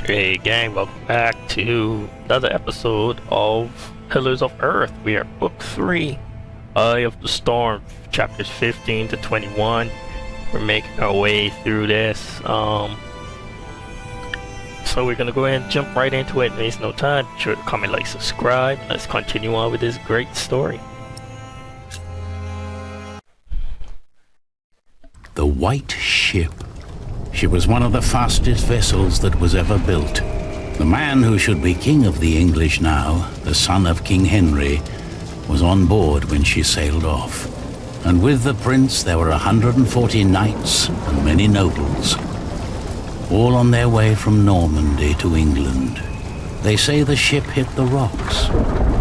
Hey gang, welcome back to another episode of Pillars of Earth. We are book 3, Eye of the Storm, chapters 15 to 21. We're making our way through this. So we're gonna go ahead and jump right into it, waste no time. Be sure to comment, like, subscribe. Let's continue on with this great story. The White Ship. She was one of the fastest vessels that was ever built. The man who should be king of the English now, the son of King Henry, was on board when she sailed off. And with the prince there were 140 knights and many nobles, all on their way from Normandy to England. They say the ship hit the rocks,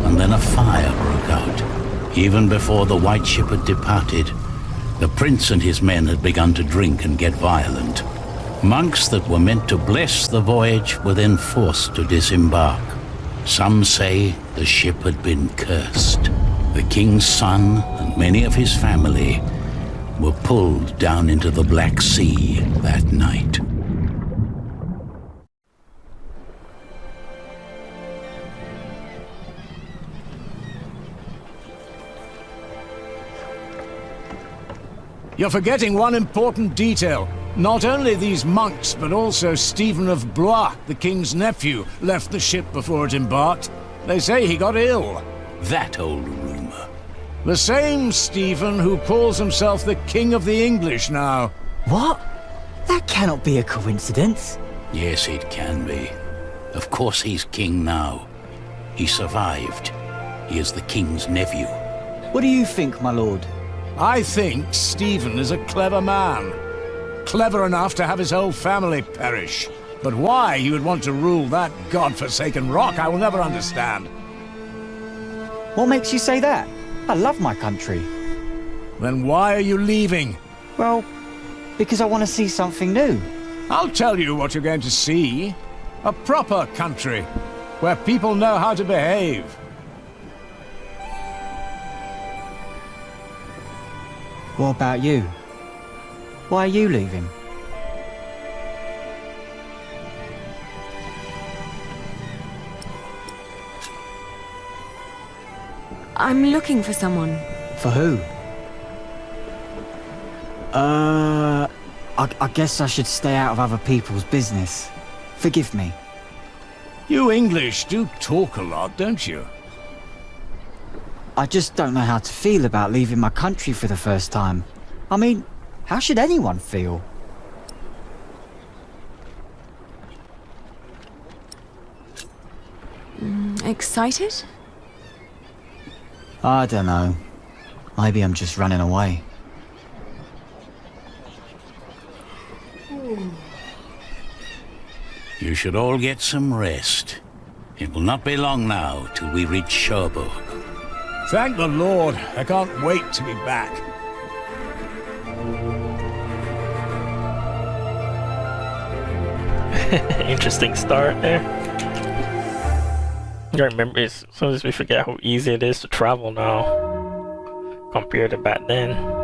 and then a fire broke out. Even before the White Ship had departed, the prince and his men had begun to drink and get violent. Monks that were meant to bless the voyage were then forced to disembark. Some say the ship had been cursed. The king's son and many of his family were pulled down into the Black Sea that night. You're forgetting one important detail. Not only these monks, but also Stephen of Blois, the king's nephew, left the ship before it embarked. They say he got ill. That old rumor. The same Stephen who calls himself the king of the English now. What? That cannot be a coincidence. Yes, it can be. Of course he's king now. He survived. He is the king's nephew. What do you think, my lord? I think Stephen is a clever man. Clever enough to have his whole family perish. But why he would want to rule that god-forsaken rock, I will never understand. What makes you say that? I love my country. Then why are you leaving? Well, because I want to see something new. I'll tell you what you're going to see. A proper country, where people know how to behave. What about you? Why are you leaving? I'm looking for someone. For who? I guess I should stay out of other people's business. Forgive me. You English do talk a lot, don't you? I just don't know how to feel about leaving my country for the first time. I mean, how should anyone feel? Excited? I don't know. Maybe I'm just running away. You should all get some rest. It will not be long now till we reach Cherbourg. Thank the Lord. I can't wait to be back. Interesting start there. I remember, as soon as we forget how easy it is to travel now compared to back then.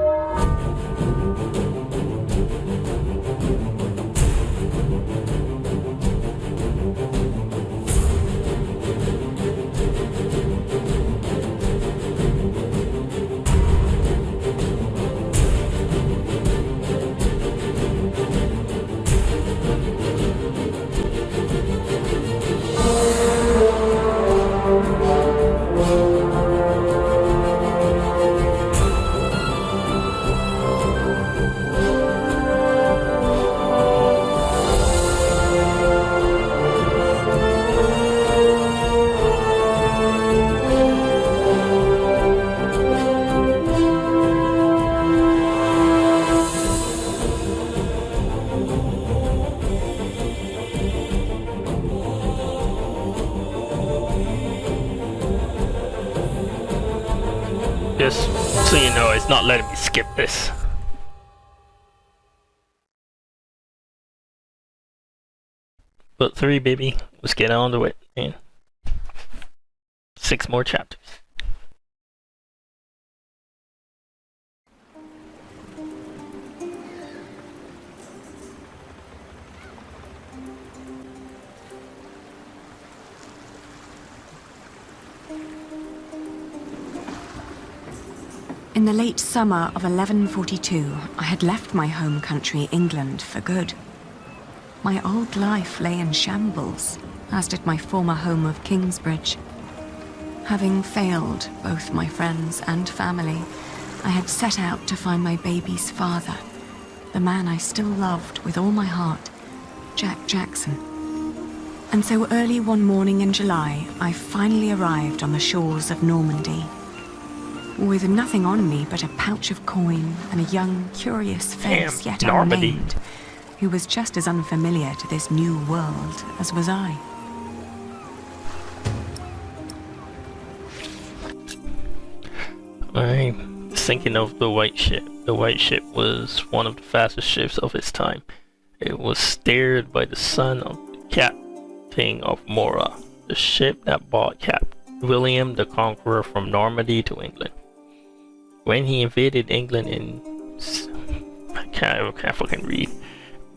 Just so you know, it's not letting me skip this. Book 3, baby. Let's get on to it, man. 6 more chapters. In the late summer of 1142, I had left my home country, England, for good. My old life lay in shambles, as did my former home of Kingsbridge. Having failed both my friends and family, I had set out to find my baby's father, the man I still loved with all my heart, Jack Jackson. And so early one morning in July, I finally arrived on the shores of Normandy. With nothing on me but a pouch of coin and a young, curious face yet Normandy. unnamed, who was just as unfamiliar to this new world as was I. I'm thinking of the White Ship. The White Ship was one of the fastest ships of its time. It was steered by the son of the Captain of Mora, the ship that brought William the Conqueror from Normandy to England. When he invaded England I can't fucking read.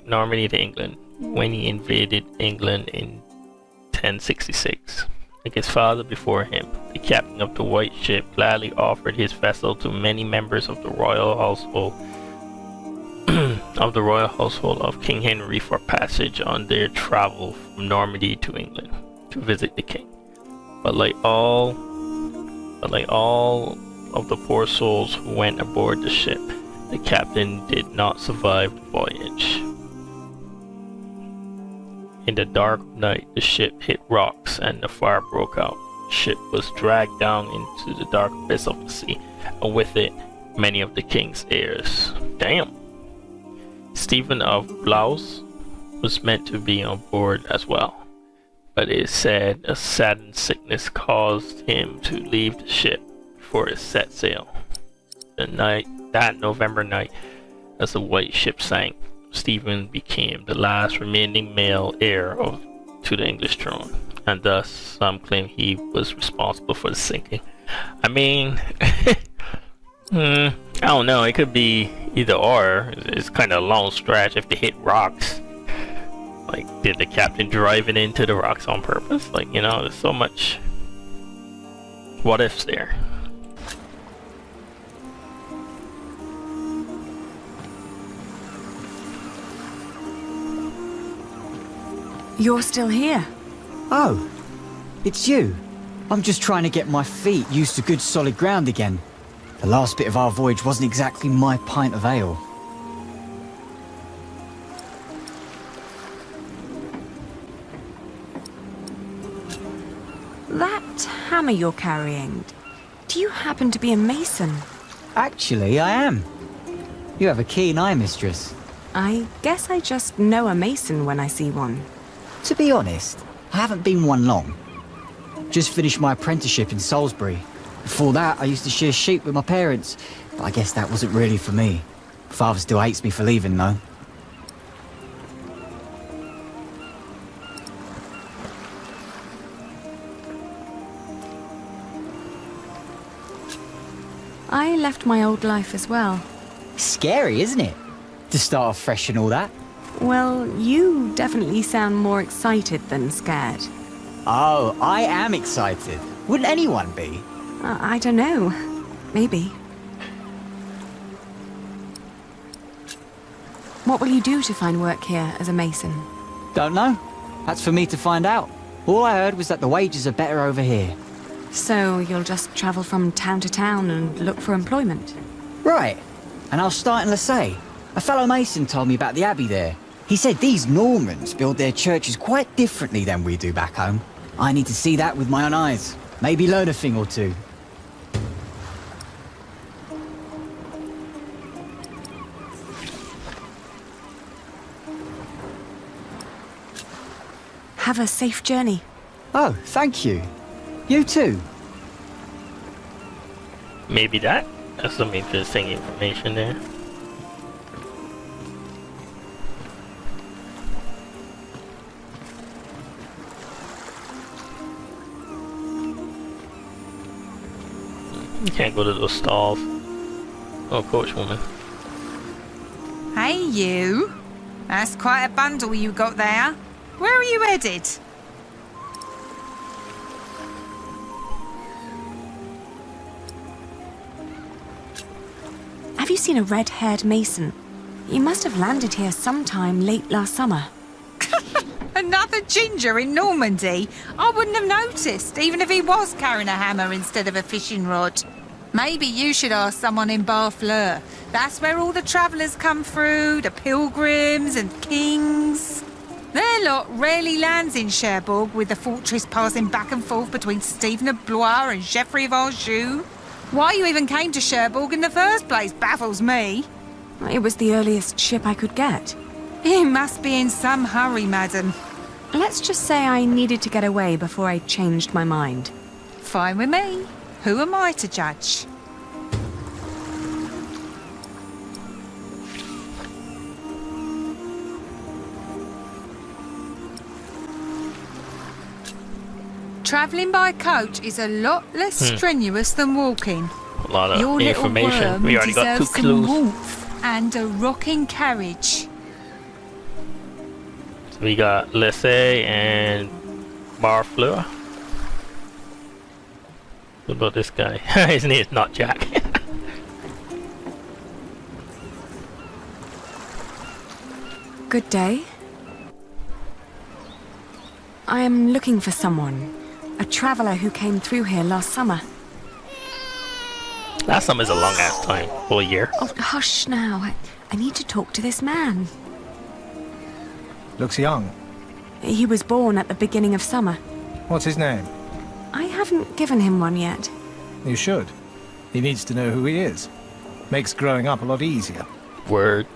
Normandy to England. When he invaded England in 1066. Like his father before him, the captain of the White Ship gladly offered his vessel to many members of the royal household of King Henry for passage on their travel from Normandy to England to visit the king. But like all of the poor souls who went aboard the ship, the captain did not survive the voyage. In the dark night, the ship hit rocks and the fire broke out. The ship was dragged down into the dark abyss of the sea, and with it, many of the king's heirs. Damn! Stephen of Blois was meant to be on board as well, but it is said a sudden sickness caused him to leave the ship before it set sail. That November night, as the White Ship sank, Stephen became the last remaining male heir to the English throne, and thus some claim he was responsible for the sinking. I mean, I don't know, it could be either or. It's kind of a long stretch if they hit rocks. Like, did the captain drive it into the rocks on purpose? Like, you know, there's so much what ifs there. You're still here? Oh, it's you. I'm just trying to get my feet used to good solid ground again. The last bit of our voyage wasn't exactly my pint of ale. That hammer you're carrying, do you happen to be a mason? Actually, I am. You have a keen eye, mistress. I guess I just know a mason when I see one. To be honest, I haven't been one long. Just finished my apprenticeship in Salisbury. Before that, I used to shear sheep with my parents, but I guess that wasn't really for me. Father still hates me for leaving, though. I left my old life as well. Scary, isn't it? To start off fresh and all that. Well, you definitely sound more excited than scared. Oh, I am excited. Wouldn't anyone be? I don't know. Maybe. What will you do to find work here as a mason? Don't know. That's for me to find out. All I heard was that the wages are better over here. So you'll just travel from town to town and look for employment? Right. And I'll start in Lassay. A fellow mason told me about the abbey there. He said these Normans build their churches quite differently than we do back home. I need to see that with my own eyes. Maybe learn a thing or two. Have a safe journey. Oh, thank you. You too. Maybe that's some interesting information there. You can't go to those stalls. Oh, coachwoman. Hey, you. That's quite a bundle you got there. Where are you headed? you seen a red-haired mason? He must have landed here sometime late last summer. Another ginger in Normandy? I wouldn't have noticed, even if he was carrying a hammer instead of a fishing rod. Maybe you should ask someone in Barfleur. That's where all the travellers come through, the pilgrims and kings. Their lot rarely lands in Cherbourg, with the fortress passing back and forth between Stephen of Blois and Geoffrey of Anjou. Why you even came to Cherbourg in the first place baffles me. It was the earliest ship I could get. You must be in some hurry, madam. Let's just say I needed to get away before I changed my mind. Fine with me. Who am I to judge? Travelling by coach is a lot less strenuous than walking. A lot of Your little information. worm We already got 2 deserves some clues. warmth and a rocking carriage. So we got Lessay and Barfleur. What about this guy? His name is not Jack. Good day. I am looking for someone. A traveller who came through here last summer. Last summer's a long ass time. Full year. Oh, hush now. I need to talk to this man. Looks young. He was born at the beginning of summer. What's his name? I haven't given him one yet. You should. He needs to know who he is. Makes growing up a lot easier. Word.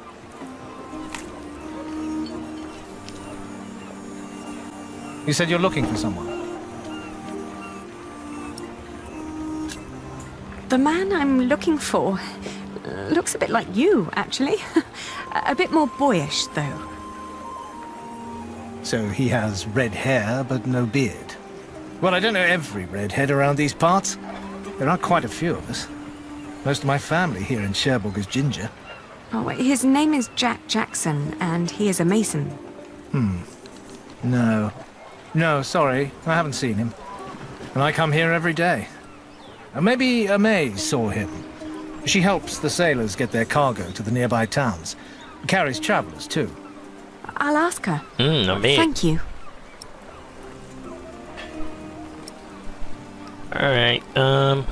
You said you're looking for someone. The man I'm looking for looks a bit like you, actually. A bit more boyish, though. So he has red hair, but no beard. Well, I don't know every redhead around these parts. There are quite a few of us. Most of my family here in Cherbourg is ginger. Oh, his name is Jack Jackson, and he is a mason. No. No, sorry. I haven't seen him. And I come here every day. Maybe Amay saw him. She helps the sailors get their cargo to the nearby towns. Carries travellers, too. I'll ask her. Me. Thank you. Alright, I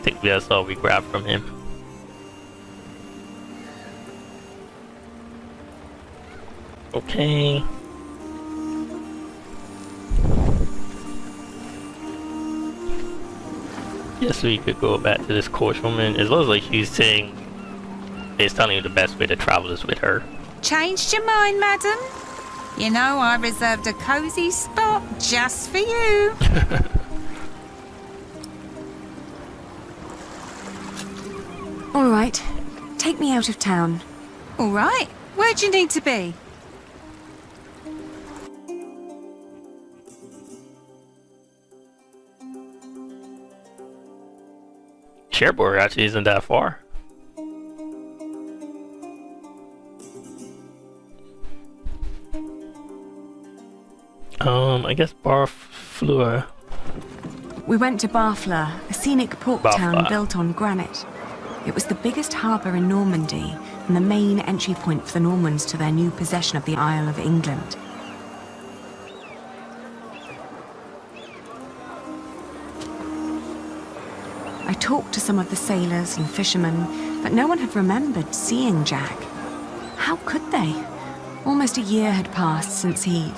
think that's all we grabbed from him. Okay. Yes, we could go back to this coachwoman. It looks like she's saying, it's telling you the best way to travel is with her. Changed your mind, madam? You know, I reserved a cosy spot just for you. All right. Take me out of town. All right. Where'd you need to be? Cherbourg actually isn't that far. I guess Barfleur. We went to Barfleur, a scenic port town Barfleur. built on granite. It was the biggest harbour in Normandy and the main entry point for the Normans to their new possession of the Isle of England. I talked to some of the sailors and fishermen, but no one had remembered seeing Jack. How could they? Almost a year had passed since he,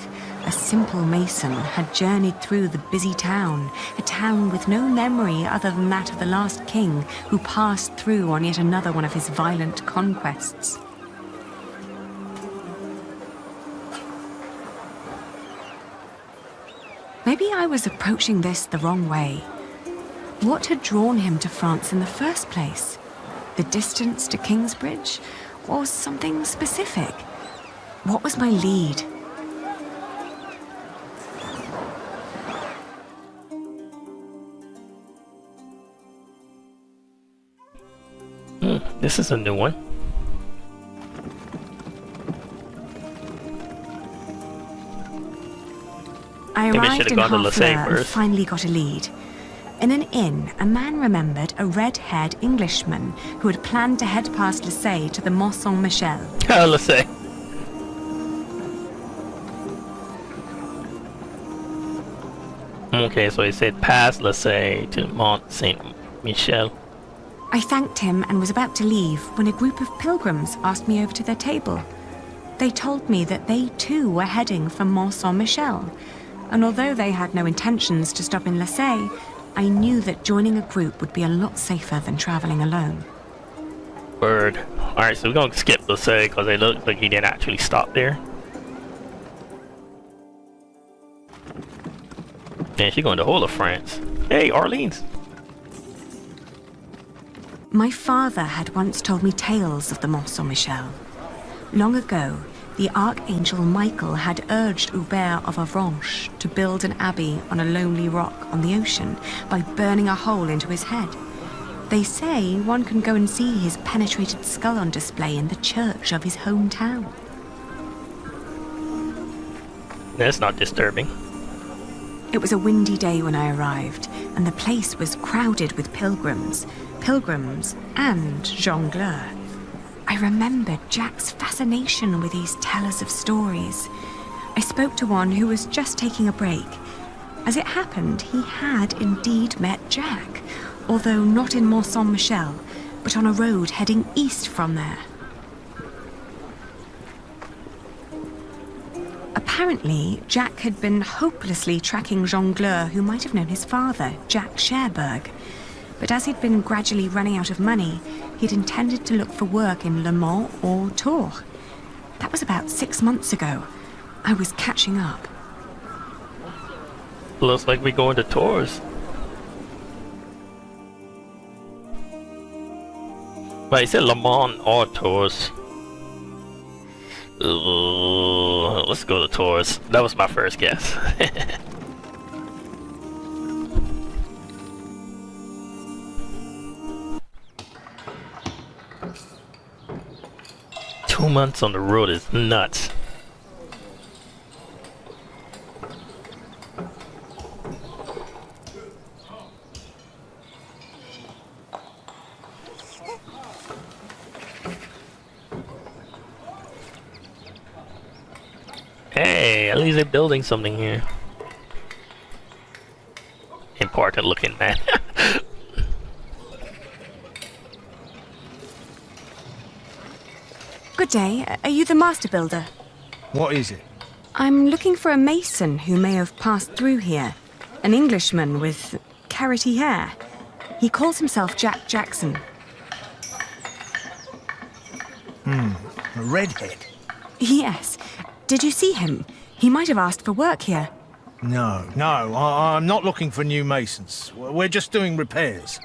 a simple mason, had journeyed through the busy town, a town with no memory other than that of the last king who passed through on yet another one of his violent conquests. Maybe I was approaching this the wrong way. What had drawn him to France in the first place? The distance to Kingsbridge? Or something specific? What was my lead? This is a new one. I Maybe I arrived should've in gone to Lessay Harfleur and first. finally got a lead. In an inn, a man remembered a red-haired Englishman who had planned to head past Marseille to the Mont Saint-Michel. Let's say. Okay, so he said past Marseille to Mont Saint-Michel. I thanked him and was about to leave when a group of pilgrims asked me over to their table. They told me that they too were heading for Mont Saint-Michel, and although they had no intentions to stop in Marseille, I knew that joining a group would be a lot safer than traveling alone. Word. Alright, so we're gonna skip Marseille because it looked like he didn't actually stop there. Man, she's going to the whole of France. Hey, Orleans. My father had once told me tales of the Mont Saint-Michel. Long ago, the Archangel Michael had urged Hubert of Avranches to build an abbey on a lonely rock on the ocean by burning a hole into his head. They say one can go and see his penetrated skull on display in the church of his hometown. That's not disturbing. It was a windy day when I arrived, and the place was crowded with pilgrims and jongleurs. I remembered Jack's fascination with these tellers of stories. I spoke to one who was just taking a break. As it happened, he had indeed met Jack, although not in Mont Saint-Michel, but on a road heading east from there. Apparently, Jack had been hopelessly tracking jongleurs who might have known his father, Jack Cherbourg. But as he'd been gradually running out of money, he'd intended to look for work in Le Mans or Tours. That was about 6 months ago. I was catching up. Looks like we're going to Tours. But he said Le Mans or Tours. Let's go to Tours. That was my first guess. 2 months on the road is nuts. Hey, at least they're building something here. Important looking, man. Good day. Are you the master builder? What is it? I'm looking for a mason who may have passed through here. An Englishman with carroty hair. He calls himself Jack Jackson. A redhead? Yes. Did you see him? He might have asked for work here. No, I'm not looking for new masons. We're just doing repairs.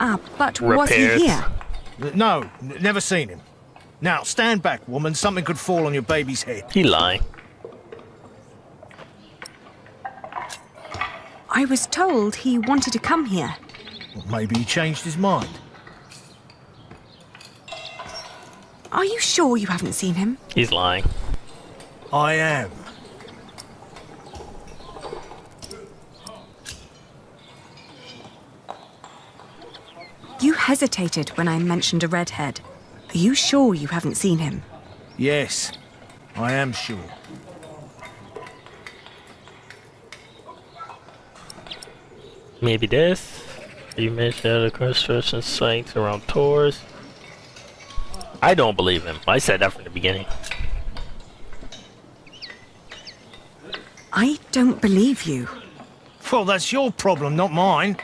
Ah, but was he Repairs. here? No, never seen him. Now, stand back, woman. Something could fall on your baby's head. He lying. I was told he wanted to come here. Well, maybe he changed his mind. Are you sure you haven't seen him? He's lying. I am. You hesitated when I mentioned a redhead. Are you sure you haven't seen him? Yes, I am sure. Maybe this? You mentioned other construction sites around Tours. I don't believe him. I said that from the beginning. I don't believe you. Well, that's your problem, not mine.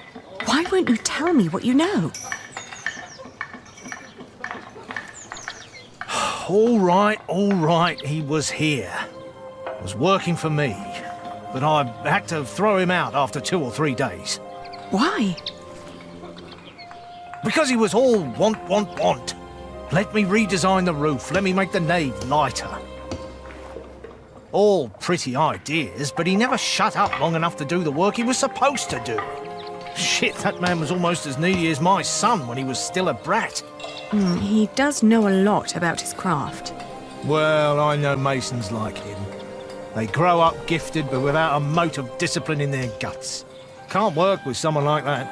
Why won't you tell me what you know? All right, he was here. Was working for me. But I had to throw him out after 2 or 3 days. Why? Because he was all want. Let me redesign the roof, let me make the nave lighter. All pretty ideas, but he never shut up long enough to do the work he was supposed to do. Shit, that man was almost as needy as my son when he was still a brat. He does know a lot about his craft. Well, I know masons like him. They grow up gifted, but without a mote of discipline in their guts. can't work with someone like that.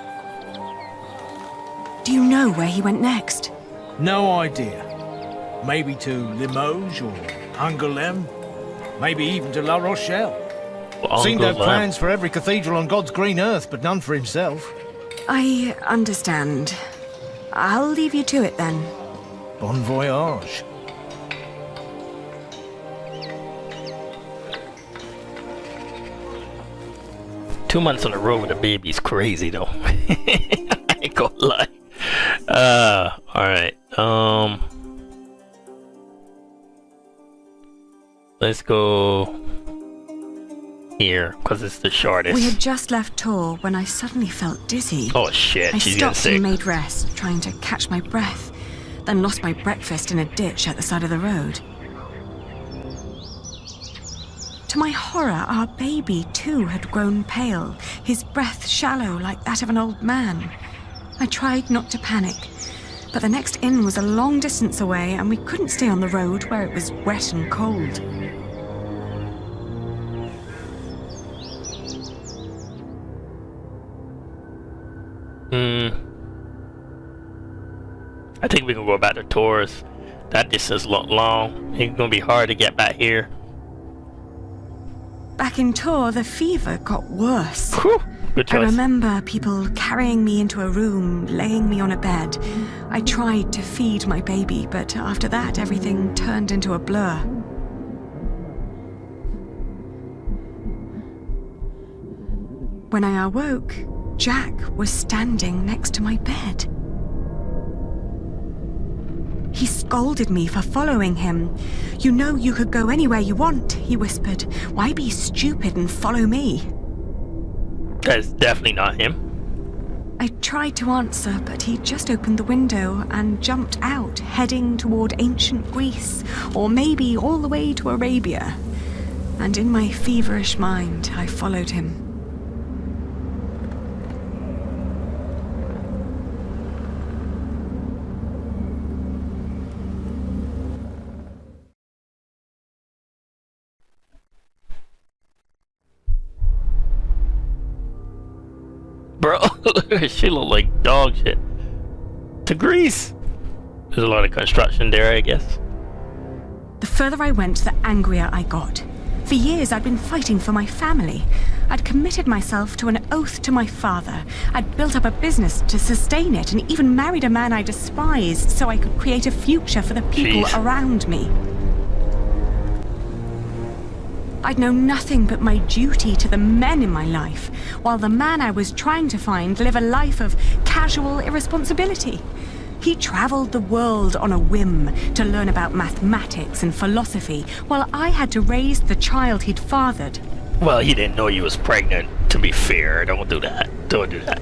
Do you know where he went next? No idea. Maybe to Limoges or Angoulême. Maybe even to La Rochelle. Seemed to have plans for every cathedral on God's green earth, but none for himself. I understand. I'll leave you to it then. Bon voyage. Two months on the road with a baby's crazy though. I ain't gonna lie. Alright. Let's go here, because it's the shortest. We had just left Tours when I suddenly felt dizzy. Oh shit, she's getting I stopped sick. and made rest, trying to catch my breath, then lost my breakfast in a ditch at the side of the road. To my horror, our baby too had grown pale, his breath shallow like that of an old man. I tried not to panic, but the next inn was a long distance away and we couldn't stay on the road where it was wet and cold. I think we can go back to Tours. That distance is long. It's gonna be hard to get back here. Back in Tours, the fever got worse. Whew, good I choice. remember people carrying me into a room, laying me on a bed. I tried to feed my baby, but after that, everything turned into a blur. When I awoke, Jack was standing next to my bed. He scolded me for following him. "You know you could go anywhere you want," he whispered. "Why be stupid and follow me?" That's definitely not him. I tried to answer, but he just opened the window and jumped out, heading toward ancient Greece, or maybe all the way to Arabia. And in my feverish mind, I followed him. Bro, she look like dog shit. To Greece. There's a lot of construction there, I guess. The further I went, the angrier I got. For years, I'd been fighting for my family. I'd committed myself to an oath to my father. I'd built up a business to sustain it, and even married a man I despised so I could create a future for the people Jeez. around me. I'd known nothing but my duty to the men in my life, while the man I was trying to find lived a life of casual irresponsibility. He traveled the world on a whim to learn about mathematics and philosophy, while I had to raise the child he'd fathered. Well, he didn't know you was pregnant, to be fair. Don't do that. Don't do that.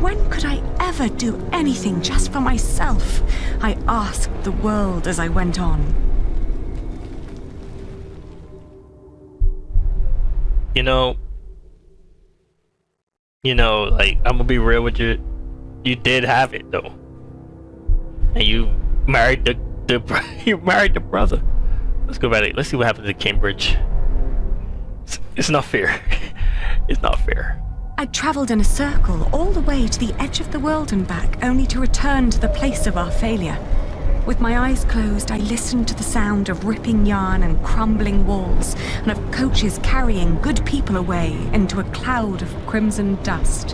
When could I ever do anything just for myself? I asked the world as I went on. Like, I'm gonna be real with you. You did have it though, and you married the you married the brother. Let's go back. Let's see what happens at Cambridge. It's not fair. It's not fair. I travelled in a circle all the way to the edge of the world and back, only to return to the place of our failure. With my eyes closed, I listened to the sound of ripping yarn and crumbling walls, and of coaches carrying good people away into a cloud of crimson dust.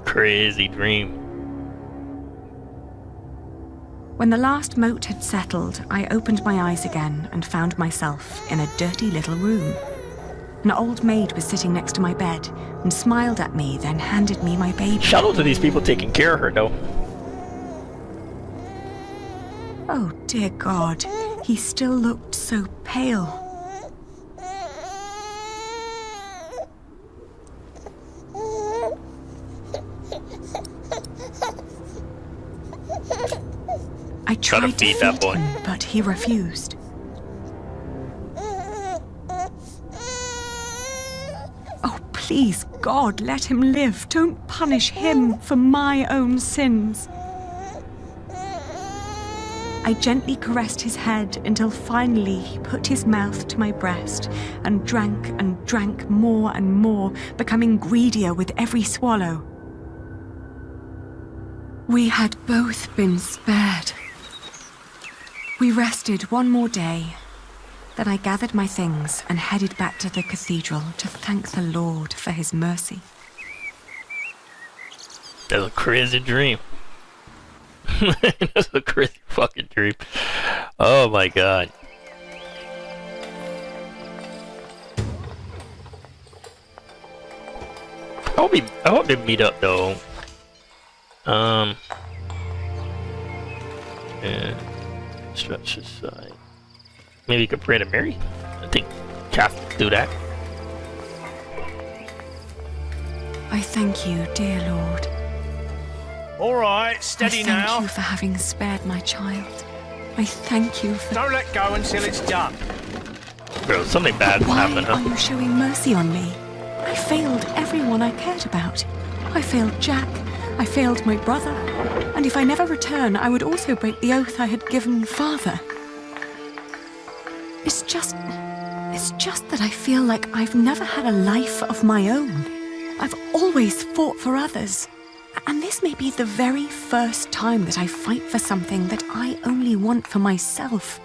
Crazy dream. When the last moat had settled, I opened my eyes again and found myself in a dirty little room. An old maid was sitting next to my bed and smiled at me, then handed me my baby. Shout out to these people taking care of her, though. Oh, dear God. He still looked so pale. I tried to feed that boy. him, but he refused. Oh, please, God, let him live. Don't punish him for my own sins. I gently caressed his head until finally he put his mouth to my breast and drank more and more, becoming greedier with every swallow. We had both been spared. We rested one more day. Then I gathered my things and headed back to the cathedral to thank the Lord for his mercy. That's a crazy dream. That's a crazy fucking dream. Oh my god. I hope they meet up though. Yeah. Stretch aside. Maybe you could pray to Mary. I think Catholics do that. I thank you, dear Lord. All right, steady I now. thank you for having spared my child. I thank you for... Don't let go until it's done. Bro, something bad Why happened, are huh? you showing mercy on me? I failed everyone I cared about. I failed Jack. I failed my brother. And if I never return, I would also break the oath I had given Father. It's just that I feel like I've never had a life of my own. I've always fought for others. And this may be the very first time that I fight for something that I only want for myself.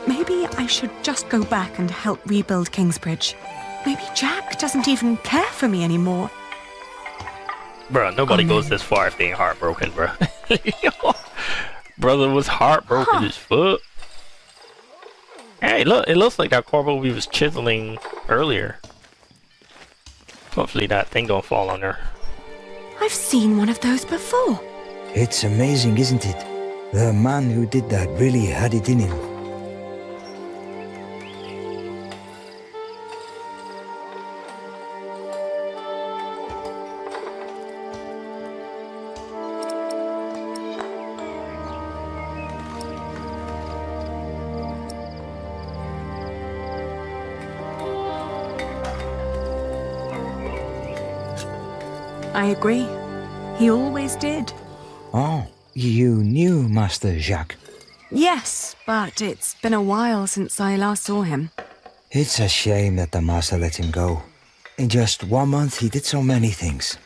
Maybe I should just go back and help rebuild Kingsbridge. Maybe Jack doesn't even care for me anymore. Bro, nobody goes this far if they ain't heartbroken, bro. Brother was heartbroken as fuck. Hey, look, it looks like that corbel we was chiseling earlier. Hopefully that thing don't fall on her. I've seen one of those before. It's amazing, isn't it? The man who did that really had it in him. I agree. He always did. Oh, you knew Master Jacques. Yes, but it's been a while since I last saw him. It's a shame that the Master let him go. In just 1 month, he did so many things.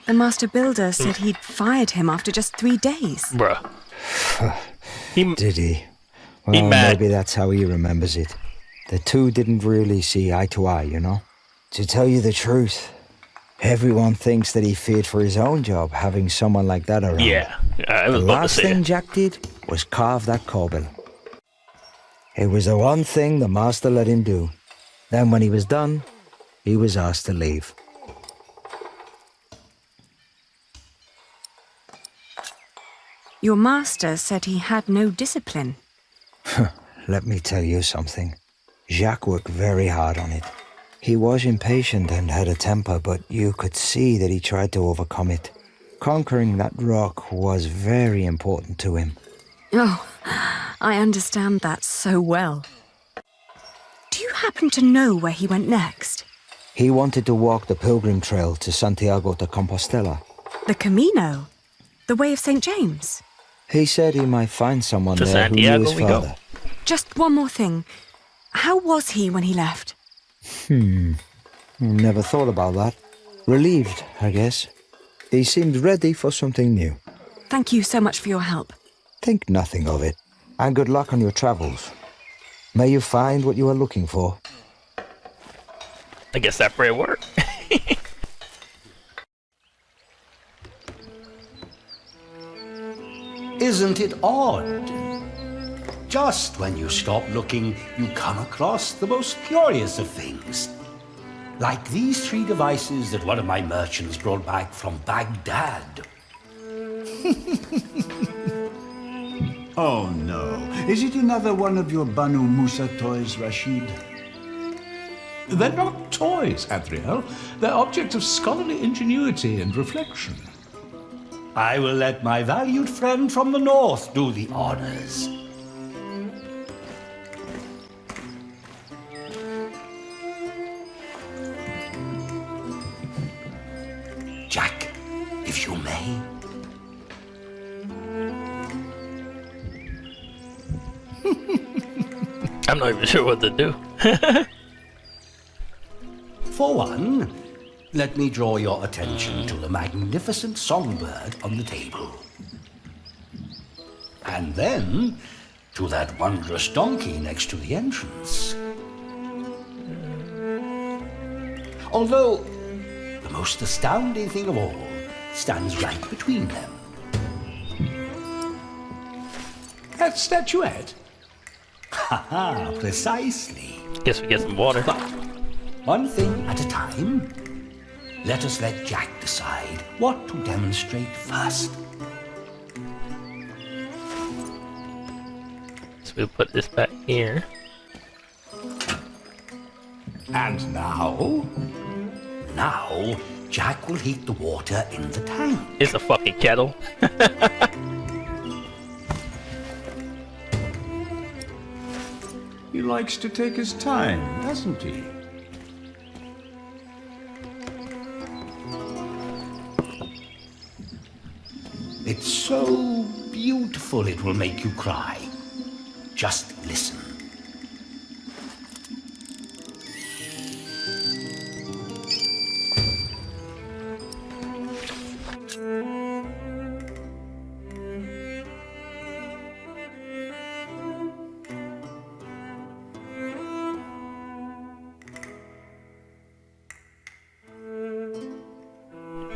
The Master Builder said he'd fired him after just 3 days. Bruh. Did he? Well, mad. maybe that's how he remembers it. The two didn't really see eye to eye, you know? To tell you the truth, everyone thinks that he feared for his own job, having someone like that around. Yeah, I was The about to last say thing it. Jack did was carve that corbel. It was the one thing the Master let him do. Then when he was done, he was asked to leave. Your master said he had no discipline. Let me tell you something. Jacques worked very hard on it. He was impatient and had a temper, but you could see that he tried to overcome it. Conquering that rock was very important to him. Oh, I understand that so well. Do you happen to know where he went next? He wanted to walk the pilgrim trail to Santiago de Compostela. The Camino? The Way of St. James? He said he might find someone To there who knew Santiago his we go. father. Just one more thing. How was he when he left? Never thought about that. Relieved, I guess. He seemed ready for something new. Thank you so much for your help. Think nothing of it. And good luck on your travels. May you find what you are looking for. I guess that prayer worked. Isn't it odd? Just when you stop looking, you come across the most curious of things. Like these 3 devices that one of my merchants brought back from Baghdad. Oh no. Is it another one of your Banu Musa toys, Rashid? They're not toys, Adriel. They're objects of scholarly ingenuity and reflection. I will let my valued friend from the north do the honors. Jack, if you may. I'm not even sure what to do. For one, let me draw your attention to the magnificent songbird on the table. And then to that wondrous donkey next to the entrance. Although, the most astounding thing of all stands right between them. That statuette? Haha, precisely. Guess we get some water. But one thing at a time. Let us let Jack decide what to demonstrate first. So we'll put this back here. And now? Now, Jack will heat the water in the tank. It's a fucking kettle. He likes to take his time, doesn't he? It's so beautiful it will make you cry. Just listen.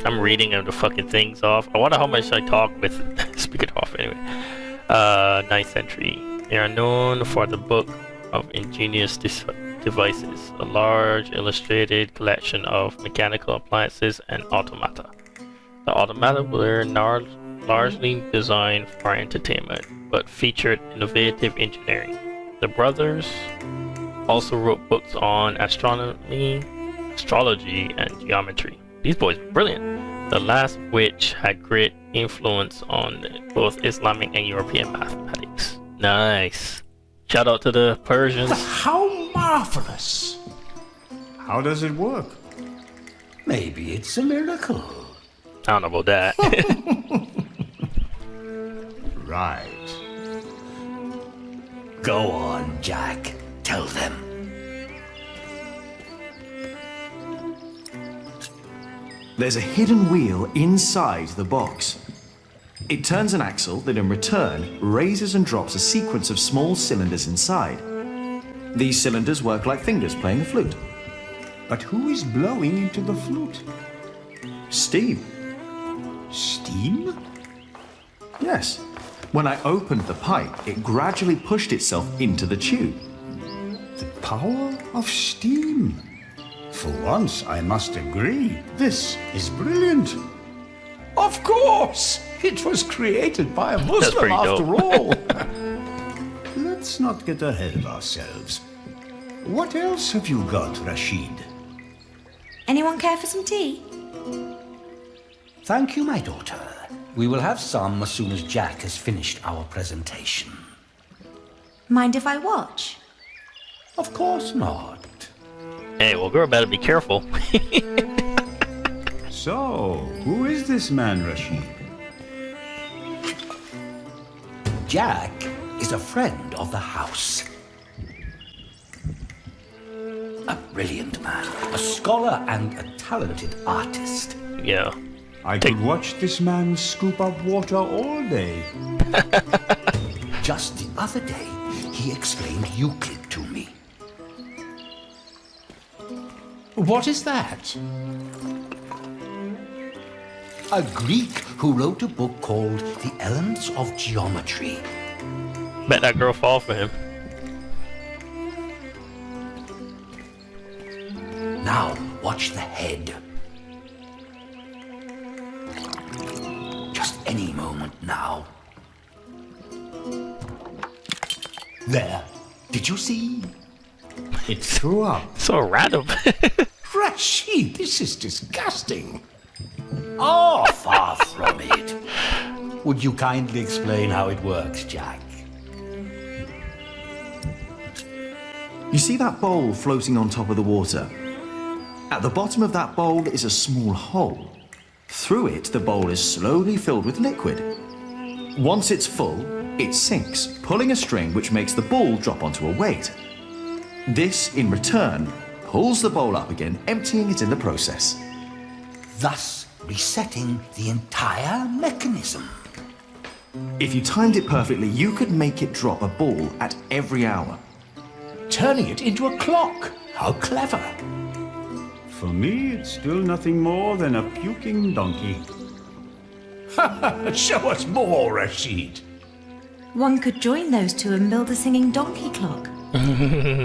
I'm reading the fucking things off. I wonder how much I talk with speak it off anyway. 9th century. They are known for the Book of Ingenious Devices, a large illustrated collection of mechanical appliances and automata. The automata were largely designed for entertainment, but featured innovative engineering. The brothers also wrote books on astronomy, astrology, and geometry. These boys were brilliant, the last of which had great influence on both Islamic and European mathematics. Nice. Shout out to the Persians. How marvelous! How does it work? Maybe it's a miracle. I don't know about that. Right. Go on, Jack. Tell them. There's a hidden wheel inside the box. It turns an axle that in return raises and drops a sequence of small cylinders inside. These cylinders work like fingers playing a flute. But who is blowing into the flute? Steam. Steam? Yes. When I opened the pipe, it gradually pushed itself into the tube. The power of steam. For once, I must agree, this is brilliant. Of course! It was created by a Muslim pretty after dope. all. Let's not get ahead of ourselves. What else have you got, Rashid? Anyone care for some tea? Thank you, my daughter. We will have some as soon as Jack has finished our presentation. Mind if I watch? Of course not. Hey, well, girl, better be careful. So, who is this man, Rashid? Jack is a friend of the house. A brilliant man, a scholar and a talented artist. Yeah. I could watch this man scoop up water all day. Just the other day, he explained Euclid to me. What is that? A Greek who wrote a book called The Elements of Geometry. Bet that girl fall for him. Now, watch the head. Just any moment now. There. Did you see? It threw up. So random. Rashid, this is disgusting. Oh, far from it. Would you kindly explain how it works, Jack? You see that bowl floating on top of the water? At the bottom of that bowl is a small hole. Through it, the bowl is slowly filled with liquid. Once it's full, it sinks, pulling a string which makes the ball drop onto a weight. This, in return, pulls the bowl up again, emptying it in the process. Thus resetting the entire mechanism. If you timed it perfectly, you could make it drop a ball at every hour. Turning it into a clock. How clever. For me, it's still nothing more than a puking donkey. Show us more, Rashid. One could join those two and build a singing donkey clock.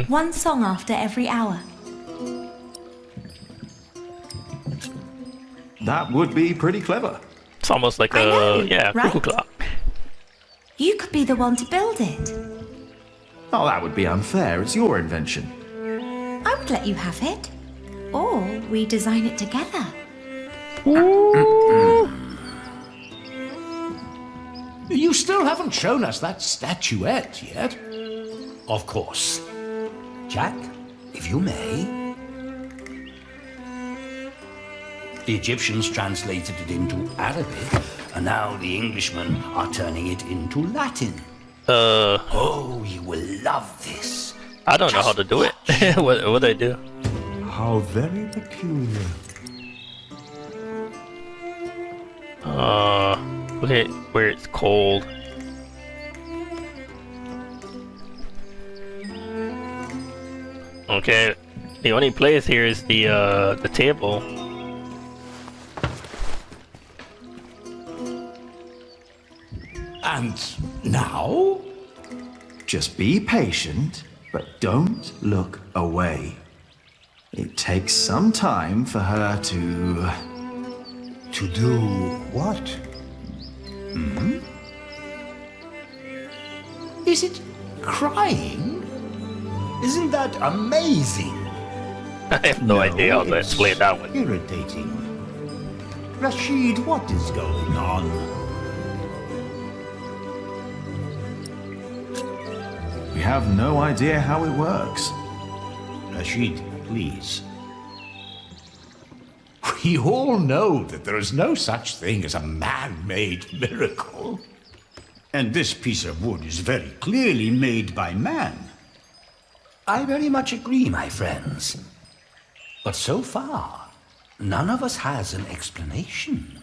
One song after every hour. That would be pretty clever. It's almost like right? cuckoo clock. You could be the one to build it. Oh, that would be unfair. It's your invention. I would let you have it. Or we design it together. You still haven't shown us that statuette yet. Of course. Jack, if you may. The Egyptians translated it into Arabic, and now the Englishmen are turning it into Latin. Oh, you will love this. I don't know how to do it. what do I do? How very peculiar. Look at where it's cold. Okay, the only place here is the table. And now? Just be patient, but don't look away. It takes some time for her to... To do what? Hmm? Is it crying? Isn't that amazing? I have no idea how to explain that one. Irritating. Rashid, what is going on? We have no idea how it works. Rashid, please. We all know that there is no such thing as a man-made miracle. And this piece of wood is very clearly made by man. I very much agree, my friends. But so far, none of us has an explanation.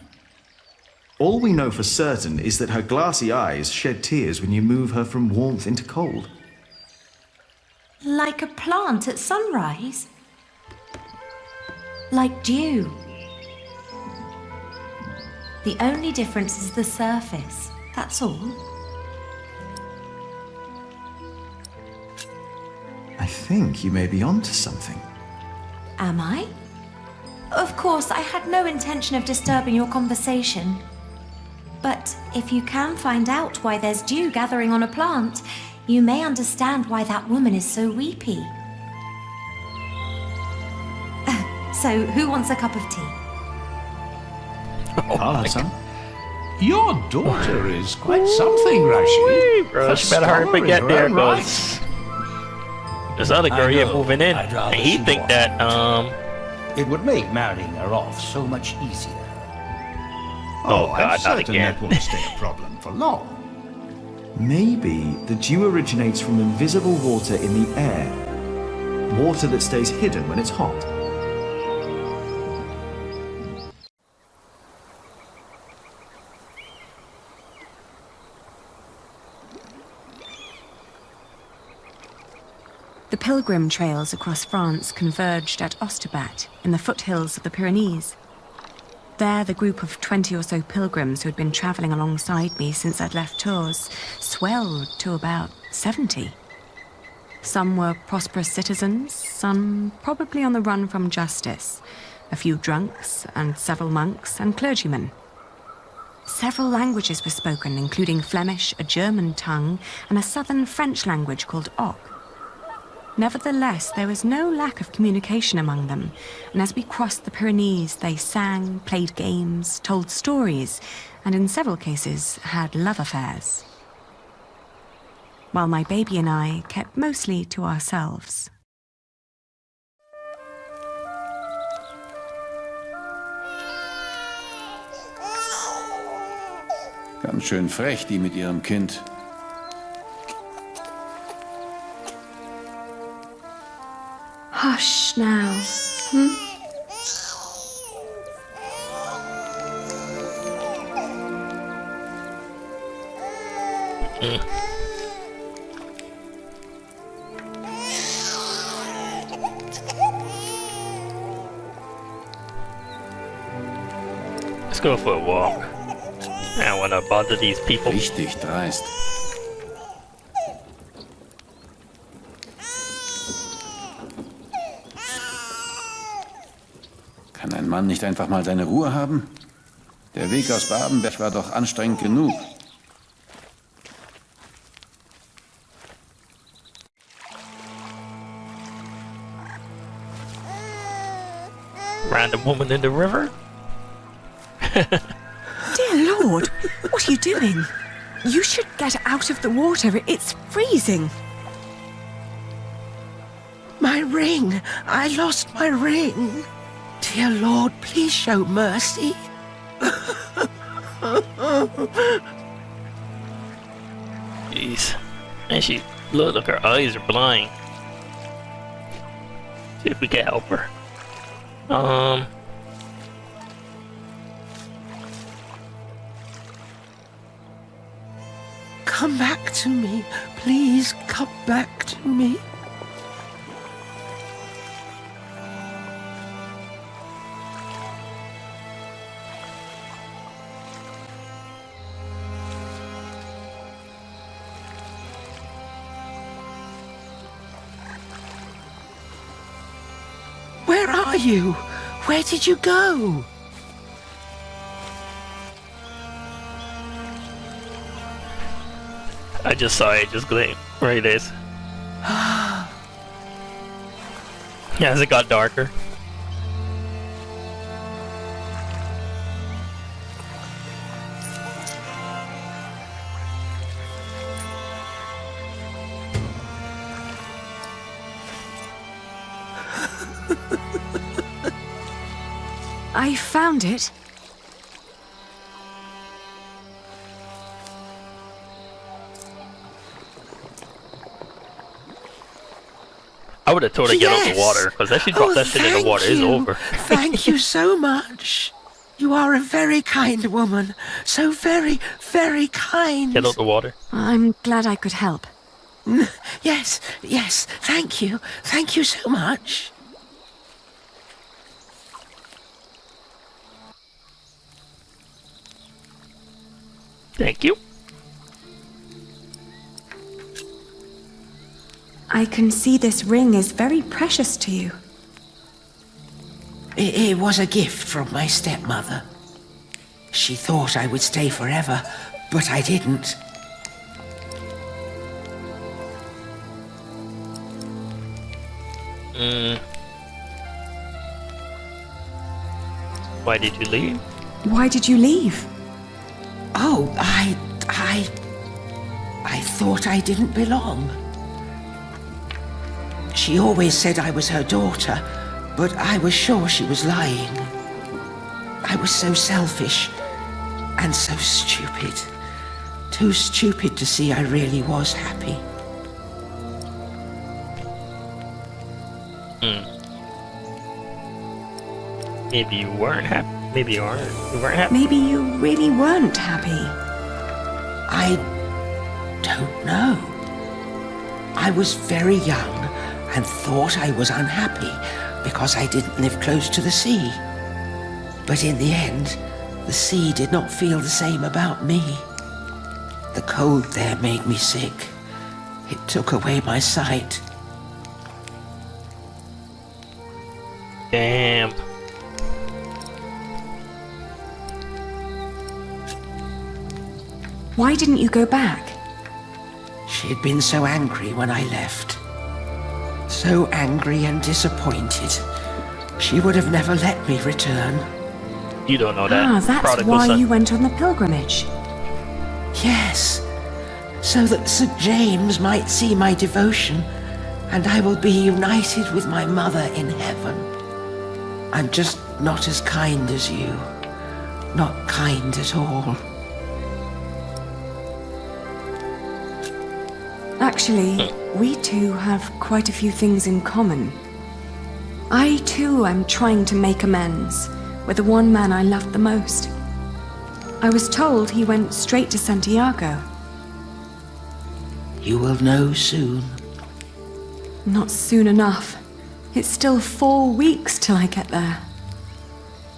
All we know for certain is that her glassy eyes shed tears when you move her from warmth into cold. Like a plant at sunrise. Like dew. The only difference is the surface, that's all. I think you may be onto something. Am I? Of course, I had no intention of disturbing your conversation. But if you can find out why there's dew gathering on a plant, you may understand why that woman is so weepy. So, who wants a cup of tea? I'll have some. Your daughter is quite something, Rashid. Bro, she better hurry up and get there, cause this other girl here moving in, I'd rather and he she think that It would make marrying her off so much easier. Oh, I'm God, not certain again. that won't stay a problem for long. Maybe the dew originates from invisible water in the air. Water that stays hidden when it's hot. The pilgrim trails across France converged at Osterbat in the foothills of the Pyrenees. There, the group of 20 or so pilgrims who had been travelling alongside me since I'd left Tours swelled to about 70. Some were prosperous citizens, some probably on the run from justice, a few drunks and several monks and clergymen. Several languages were spoken, including Flemish, a German tongue, and a southern French language called Oc. Nevertheless, there was no lack of communication among them, and as we crossed the Pyrenees, they sang, played games, told stories, and in several cases had love affairs. While my baby and I kept mostly to ourselves. Ganz schön frech, die mit ihrem Kind. Hush now. Hmm? Let's go for a walk. I don't want to bother these people. Richtig dreist. Kann ein Mann nicht einfach mal seine Ruhe haben? Der Weg aus Babenberg war doch anstrengend genug. Random woman in the river? Dear Lord, what are you doing? You should get out of the water. It's freezing. My ring! I lost my ring! Dear Lord, please show mercy. Jeez. And she, look, her eyes are blind. See if we can help her. Come back to me. Please come back to me. Where are you? Where did you go? I just saw it just gleam. Right it is. As it got darker. I found it. I would have told her to get out the water, because if she dropped that shit in the water, it's over. Thank you so much. You are a very kind woman. So very, very kind. Get out the water. I'm glad I could help. Yes, yes, thank you. Thank you so much. Thank you. I can see this ring is very precious to you. It was a gift from my stepmother. She thought I would stay forever, but I didn't. Why did you leave? Why did you leave? Oh, I thought I didn't belong. She always said I was her daughter, but I was sure she was lying. I was so selfish and so stupid. Too stupid to see I really was happy. Maybe you weren't happy. Maybe you weren't happy. Maybe you really weren't happy. I don't know. I was very young and thought I was unhappy because I didn't live close to the sea. But in the end, the sea did not feel the same about me. The cold there made me sick. It took away my sight. Damn. Why didn't you go back? She had been so angry when I left. So angry and disappointed. She would have never let me return. You don't know that. Ah, that's Prodigal why son. you went on the pilgrimage. Yes, so that St. James might see my devotion and I will be united with my mother in heaven. I'm just not as kind as you. Not kind at all. Actually, we two have quite a few things in common. I too am trying to make amends with the one man I loved the most. I was told he went straight to Santiago. You will know soon. Not soon enough. It's still 4 weeks till I get there.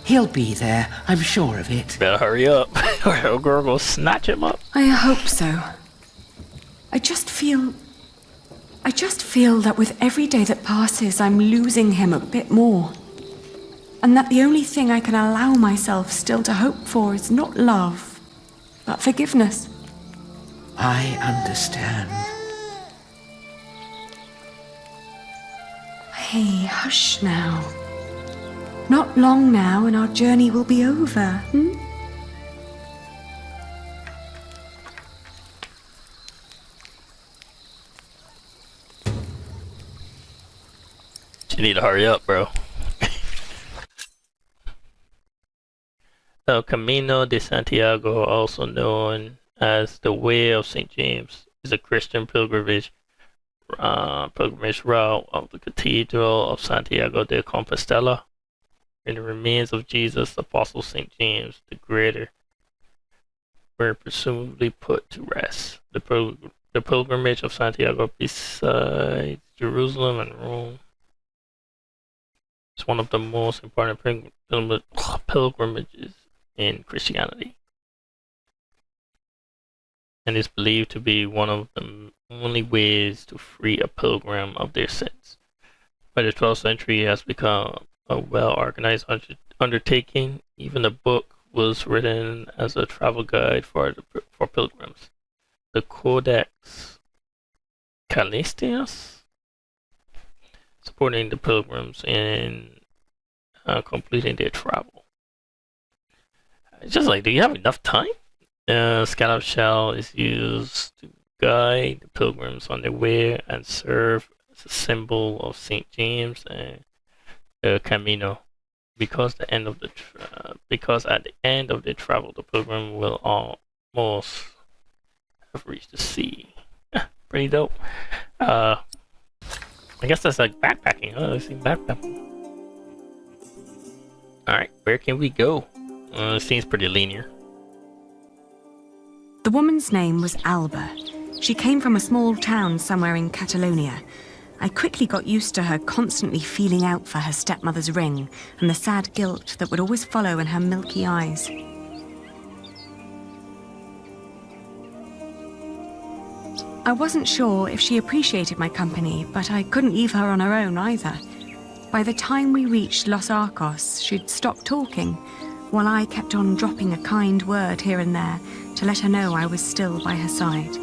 He'll be there, I'm sure of it. Better hurry up, or your girl will snatch him up. I hope so. I just feel that with every day that passes, I'm losing him a bit more. And that the only thing I can allow myself still to hope for is not love, but forgiveness. I understand. Hey, hush now. Not long now and our journey will be over, You need to hurry up, bro. El Camino de Santiago, also known as the Way of St. James, is a Christian pilgrimage route of the Cathedral of Santiago de Compostela, where the remains of Jesus' apostle St. James the Greater were presumably put to rest. The pilgrimage of Santiago, besides Jerusalem and Rome, is one of the most important pilgrimages in Christianity, and is believed to be one of the only ways to free a pilgrim of their sins. By the 12th century, it has become a well-organized undertaking. Even a book was written as a travel guide for pilgrims, the Codex Callistus, supporting the pilgrims in completing their travel. It's just like, do you have enough time? Scallop shell is used to guide the pilgrims on their way and serve as a symbol of St. James and the Camino. Because at the end of the travel, the pilgrim will almost have reached the sea. Pretty dope. I guess that's like backpacking. Oh, I see backpacking. Alright, where can we go? It seems pretty linear. The woman's name was Alba. She came from a small town somewhere in Catalonia. I quickly got used to her constantly feeling out for her stepmother's ring and the sad guilt that would always follow in her milky eyes. I wasn't sure if she appreciated my company, but I couldn't leave her on her own either. By the time we reached Los Arcos, she'd stopped talking, while I kept on dropping a kind word here and there to let her know I was still by her side.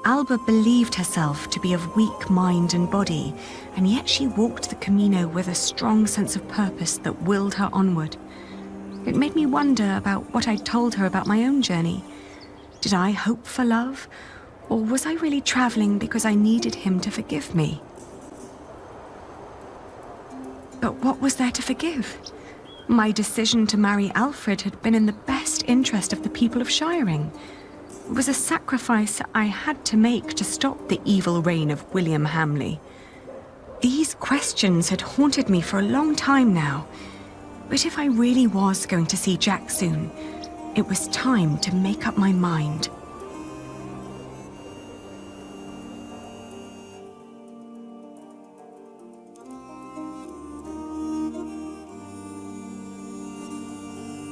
Alba believed herself to be of weak mind and body, and yet she walked the Camino with a strong sense of purpose that willed her onward. It made me wonder about what I'd told her about my own journey. Did I hope for love, or was I really traveling because I needed him to forgive me? But what was there to forgive? My decision to marry Alfred had been in the best interest of the people of Shiring. It was a sacrifice I had to make to stop the evil reign of William Hamley. These questions had haunted me for a long time now. But if I really was going to see Jack soon, it was time to make up my mind.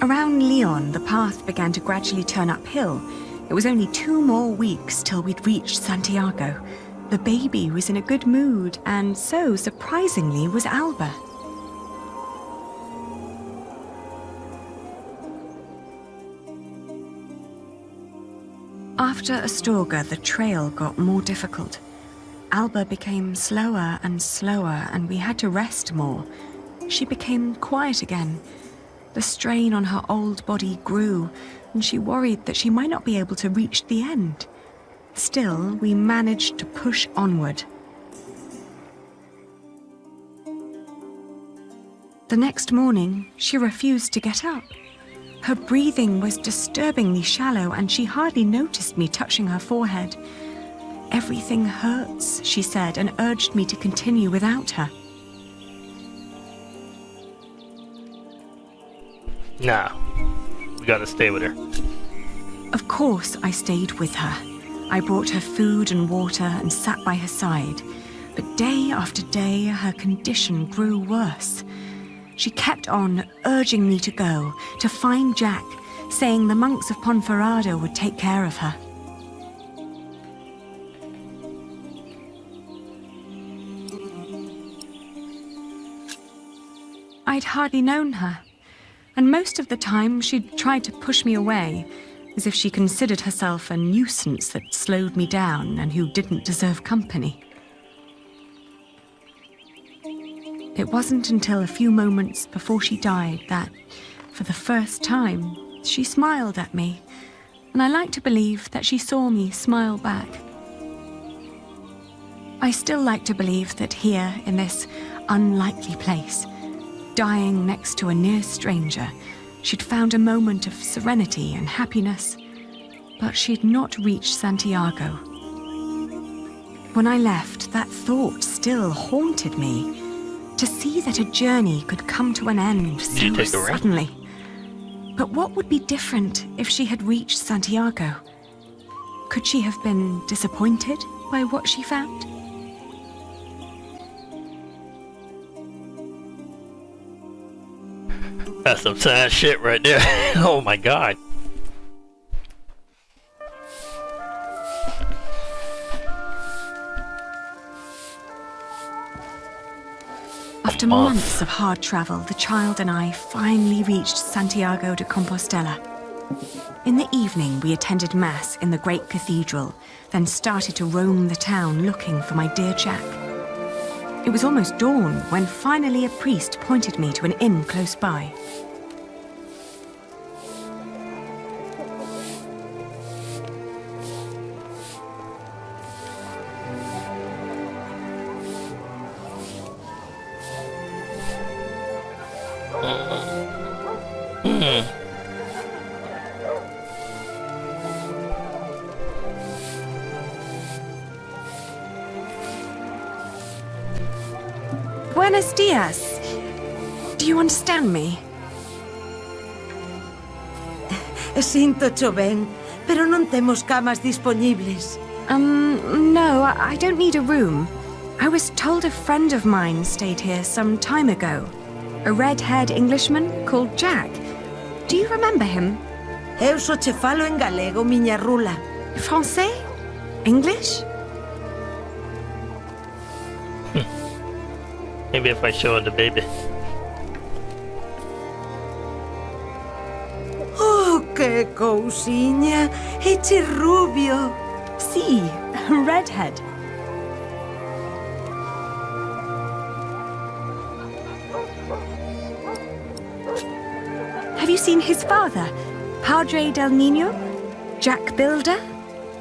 Around Lyon, the path began to gradually turn uphill. It was only 2 more weeks till we'd reached Santiago. The baby was in a good mood, and so, surprisingly, was Alba. After Astorga, the trail got more difficult. Alba became slower and slower, and we had to rest more. She became quiet again. The strain on her old body grew, and she worried that she might not be able to reach the end. Still, we managed to push onward. The next morning, she refused to get up. Her breathing was disturbingly shallow, and she hardly noticed me touching her forehead. Everything hurts, she said, and urged me to continue without her. Nah, we gotta stay with her. Of course, I stayed with her. I brought her food and water and sat by her side. But day after day, her condition grew worse. She kept on urging me to go, to find Jack, saying the monks of Ponferrada would take care of her. I'd hardly known her, and most of the time she'd tried to push me away, as if she considered herself a nuisance that slowed me down and who didn't deserve company. It wasn't until a few moments before she died that, for the first time, she smiled at me, and I like to believe that she saw me smile back. I still like to believe that here, in this unlikely place, dying next to a near stranger, she'd found a moment of serenity and happiness, but she'd not reached Santiago. When I left, that thought still haunted me. To see that a journey could come to an end so suddenly. But what would be different if she had reached Santiago? Could she have been disappointed by what she found? That's some sad shit right there. Oh my god. After months of hard travel, the child and I finally reached Santiago de Compostela. In the evening, we attended Mass in the great cathedral, then started to roam the town looking for my dear Jack. It was almost dawn when finally a priest pointed me to an inn close by. Buenos dias. Do you understand me? Sinto-cho ben, pero non temos camas dispoñibles. No, I don't need a room. I was told a friend of mine stayed here some time ago. A red-haired Englishman called Jack. Do you remember him? Eu só che falo en galego, miña rula. Français? English? Maybe if I show her the baby. Oh, que cousiña! Eche rubio! Sí, redhead. Have you seen his father, Padre del Niño? Jack Builder?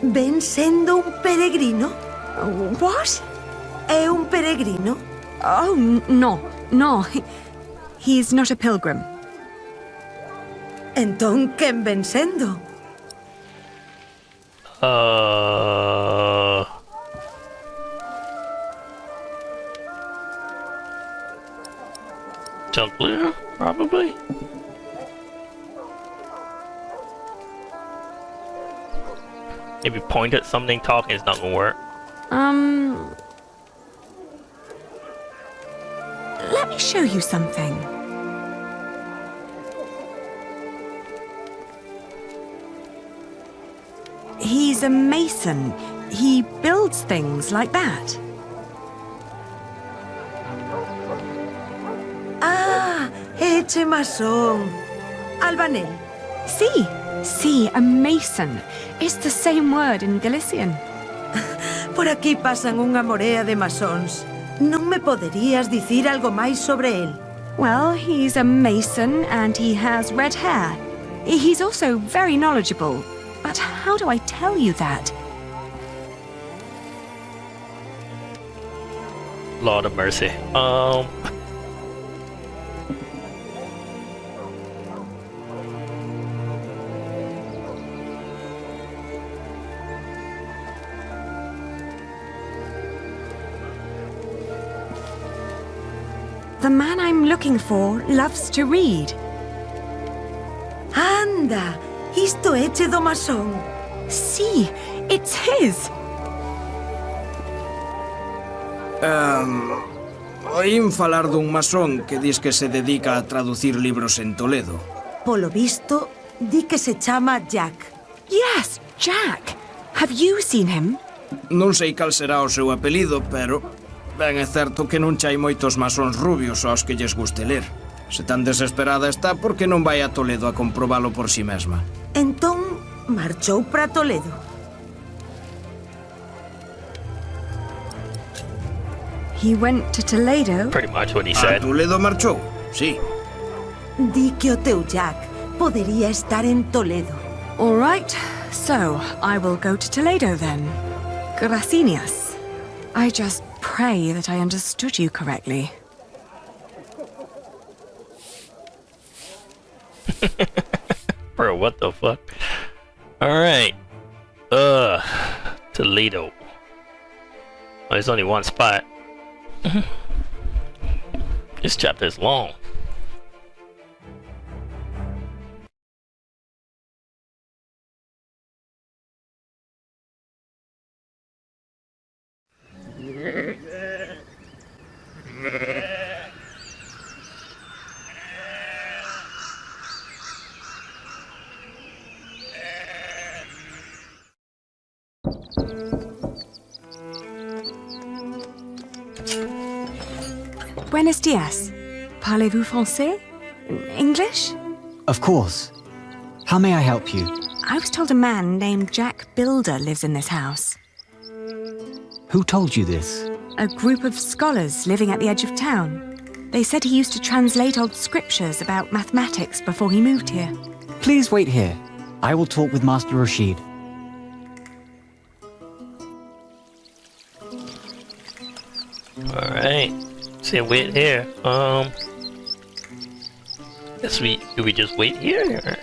Ven sendo un peregrino? What? É un peregrino? Oh, no. He's not a pilgrim. Entón, quen ven sendo? Templar, probably? Maybe point at something, talking is not gonna work. Let me show you something. He's a mason. He builds things like that. Ah, eche masón. Albanel. Sí, a mason. It's the same word in Galician. Por aquí pasan unha morea de masóns. Non me poderías dicir algo máis sobre él? Well, he's a mason and he has red hair. He's also very knowledgeable. But how do I tell you that? Lord of mercy. The man I'm looking for loves to read. Anda, isto é che do masón. See, it's his. Oín falar dun masón que dis que se dedica a traducir libros en Toledo. Polo visto, di que se chama Jack. Yes, Jack. Have you seen him? Non sei cal será o seu apelido, pero ben é certo que non chai moitos masóns rubios aos que lles guste ler. Se tan desesperada está, por que non vai a Toledo a comprobalo por si mesma? Entón, marchou para Toledo. He went to Toledo? Pretty much what he said. A Toledo marchou, sí. Di que o teu Jack podería estar en Toledo. All right, so I will go to Toledo then. Gracias. I just pray that I understood you correctly. Bro, what the fuck? Alright. Toledo. Oh, there's only one spot. This chapter is long. Buenos dias. Parlez-vous français? English? Of course. How may I help you? I was told a man named Jack Builder lives in this house. Who told you this? A group of scholars living at the edge of town. They said he used to translate old scriptures about mathematics before he moved here. Please wait here. I will talk with Master Rashid. Alright. So wait here. Guess do we just wait here? Or?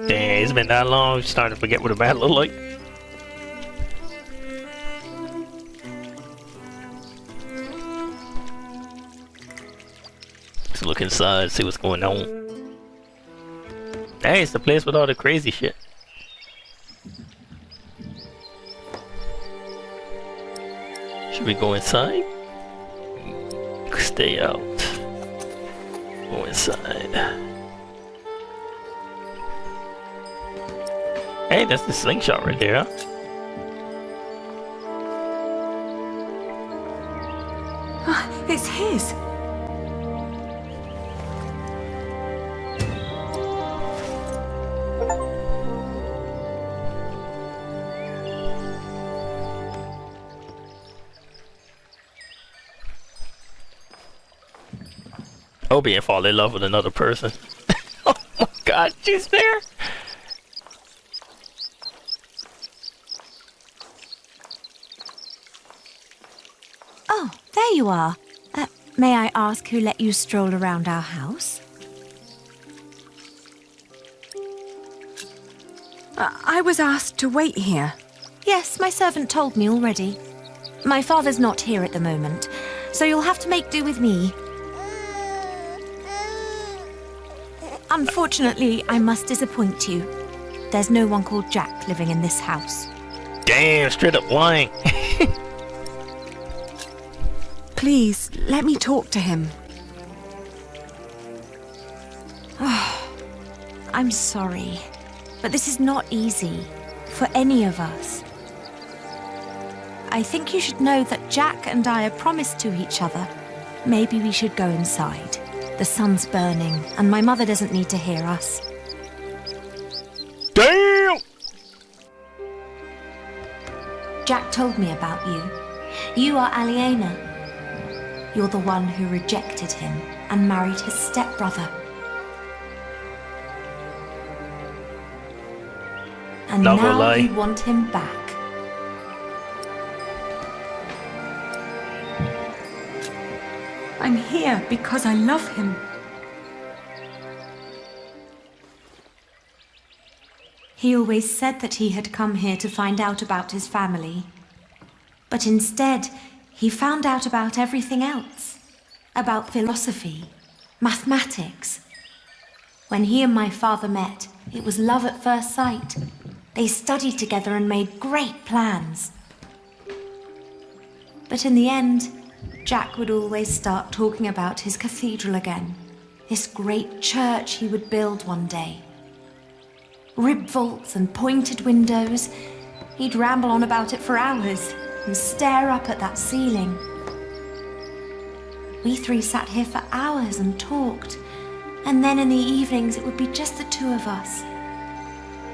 Dang, it's been that long, I'm starting to forget what a battle looked like. Let's look inside, see what's going on. Hey, it's the place with all the crazy shit. Should we go inside? Stay out. Go inside. Hey, that's the slingshot right there, huh? Oh, it's his. Obi and fall in love with another person. Oh my god, she's there! Oh, there you are. May I ask who let you stroll around our house? I was asked to wait here. Yes, my servant told me already. My father's not here at the moment, so you'll have to make do with me. Unfortunately, I must disappoint you. There's no one called Jack living in this house. Damn, straight up lying. Please, let me talk to him. I'm sorry, but this is not easy for any of us. I think you should know that Jack and I are promised to each other. Maybe we should go inside. The sun's burning, and my mother doesn't need to hear us. Damn! Jack told me about you. You are Aliena. You're the one who rejected him and married his stepbrother. And Not gonna now lie. you want him back. I'm here because I love him. He always said that he had come here to find out about his family. But instead, he found out about everything else. About philosophy, mathematics. When he and my father met, it was love at first sight. They studied together and made great plans. But in the end, Jack would always start talking about his cathedral again. This great church he would build one day. Rib vaults and pointed windows. He'd ramble on about it for hours and stare up at that ceiling. We three sat here for hours and talked, and then in the evenings it would be just the two of us.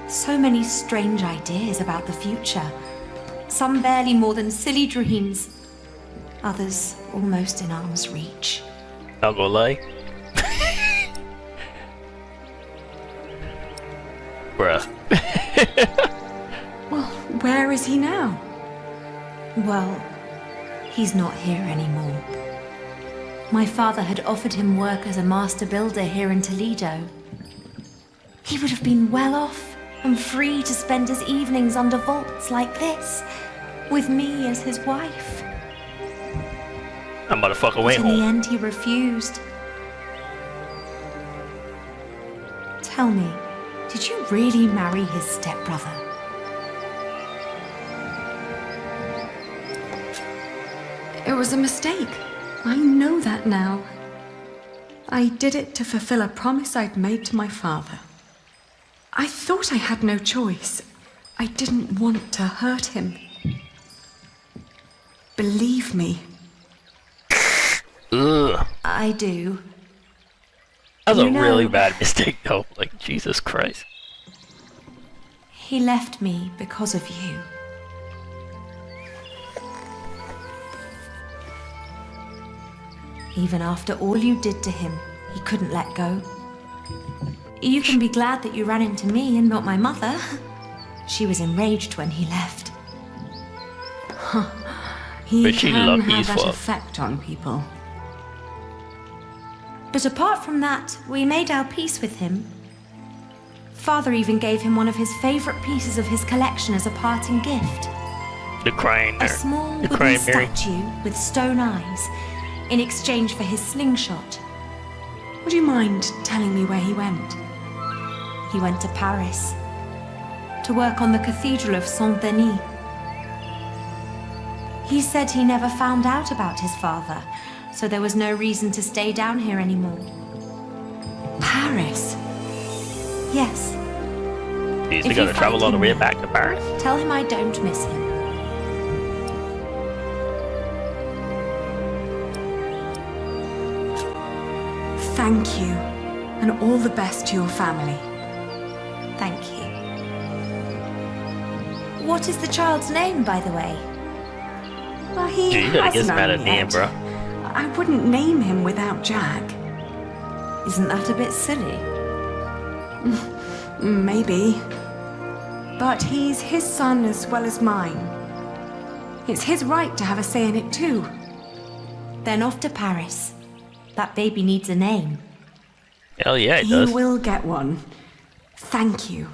So many strange ideas about the future. Some barely more than silly dreams. Others almost in arm's reach. Not gonna lie. Bruh. Well, where is he now? Well, he's not here anymore. My father had offered him work as a master builder here in Toledo. He would have been well off and free to spend his evenings under vaults like this, with me as his wife. That motherfucker went But in the home. end, he refused. Tell me, did you really marry his stepbrother? It was a mistake. I know that now. I did it to fulfill a promise I'd made to my father. I thought I had no choice. I didn't want to hurt him. Believe me. Ugh. I do. That was You a know- really bad mistake though. Like, Jesus Christ. He left me because of you. Even after all you did to him, he couldn't let go. You can be glad that you ran into me and not my mother. She was enraged when he left. He But she can lucky have as that fuck. effect on people. But apart from that, we made our peace with him. Father even gave him one of his favorite pieces of his collection as a parting gift. The crying A Mary. small The wooden crying Mary. statue with stone eyes, in exchange for his slingshot. Would you mind telling me where he went? He went to Paris to work on the Cathedral of Saint-Denis. He said he never found out about his father, so there was no reason to stay down here anymore. Paris? Yes. He's If gonna you travel find all the him way there, back to Paris. Tell him I don't miss him. Thank you, and all the best to your family. Thank you. What is the child's name, by the way? Well, he Gee, you gotta has get some out none of name, yet. bro. I wouldn't name him without Jack. Isn't that a bit silly? Maybe. But he's his son as well as mine. It's his right to have a say in it too. Then off to Paris. That baby needs a name. Hell yeah, it He does. will get one. Thank you.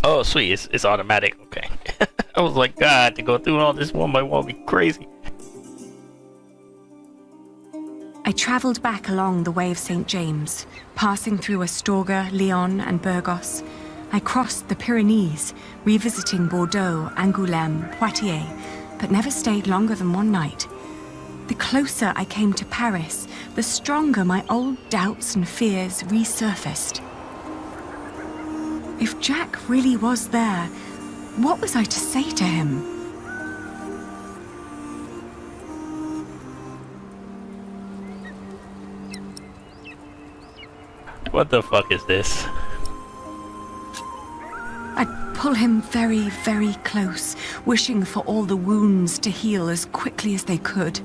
Oh, sweet. It's automatic. Okay. I was like, God, to go through all this one by one would be crazy. I travelled back along the Way of St. James, passing through Astorga, Lyon, and Burgos. I crossed the Pyrenees, revisiting Bordeaux, Angoulême, Poitiers, but never stayed longer than one night. The closer I came to Paris, the stronger my old doubts and fears resurfaced. If Jack really was there, what was I to say to him? What the fuck is this? A pull him very, very close, wishing for all the wounds to heal as quickly as they could.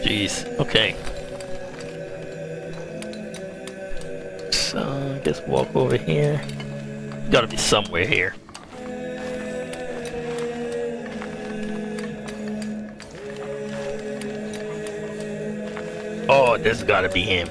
Jeez, okay. So, I guess walk over here. Gotta be somewhere here. Oh, this gotta be him.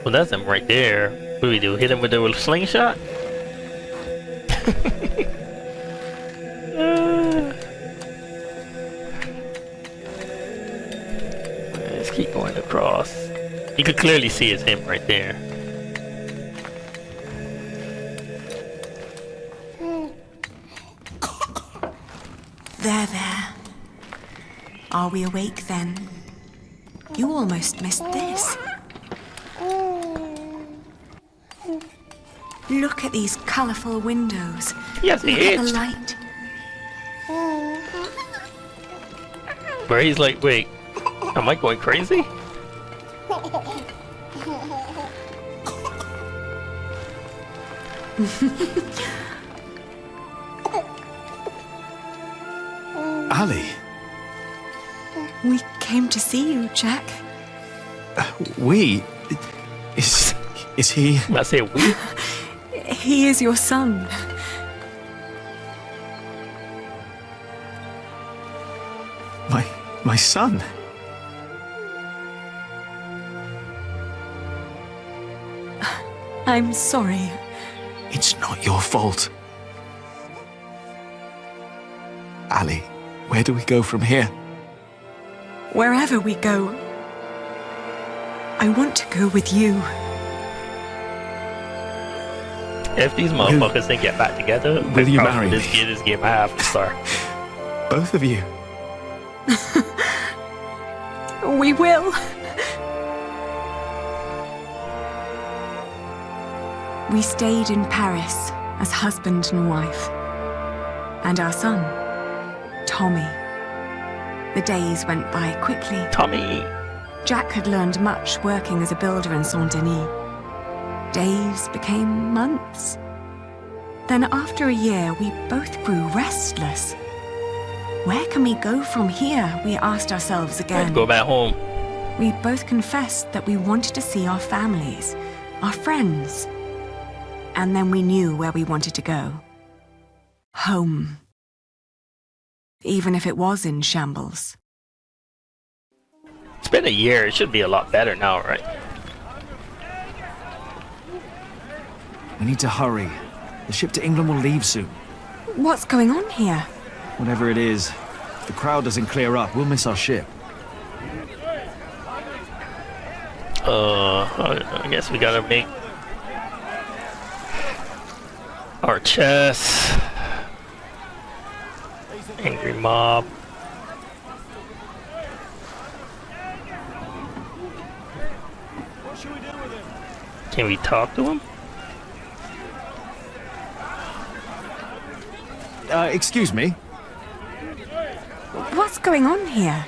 Well, that's him right there. What do we do? Hit him with the slingshot? Let's keep going across. You can clearly see it's him right there. There. Are we awake then? You almost missed this. Look at these colourful windows. Yes, Look he at is. the light. Where he's like, wait, am I going crazy? Ali, We came to see you, Jack. we... Is he... I say we? He is your son. My son? I'm sorry. It's not your fault. Ali, where do we go from here? Wherever we go, I want to go with you. If these motherfuckers didn't get back together, Will you marry this me? kid is getting my half a star. Both of you? We will. We stayed in Paris as husband and wife. And our son, Tommy. The days went by quickly. Tommy! Jack had learned much working as a builder in Saint-Denis. Days became months. Then after a year, we both grew restless. Where can we go from here? We asked ourselves again. Let's go back home. We both confessed that we wanted to see our families, our friends. And then we knew where we wanted to go. Home. Even if it was in shambles. It's been a year. It should be a lot better now, right? We need to hurry. The ship to England will leave soon. What's going on here? Whatever it is, if the crowd doesn't clear up, we'll miss our ship. I guess we gotta make our chest. Angry mob. Can we talk to him? Excuse me? What's going on here?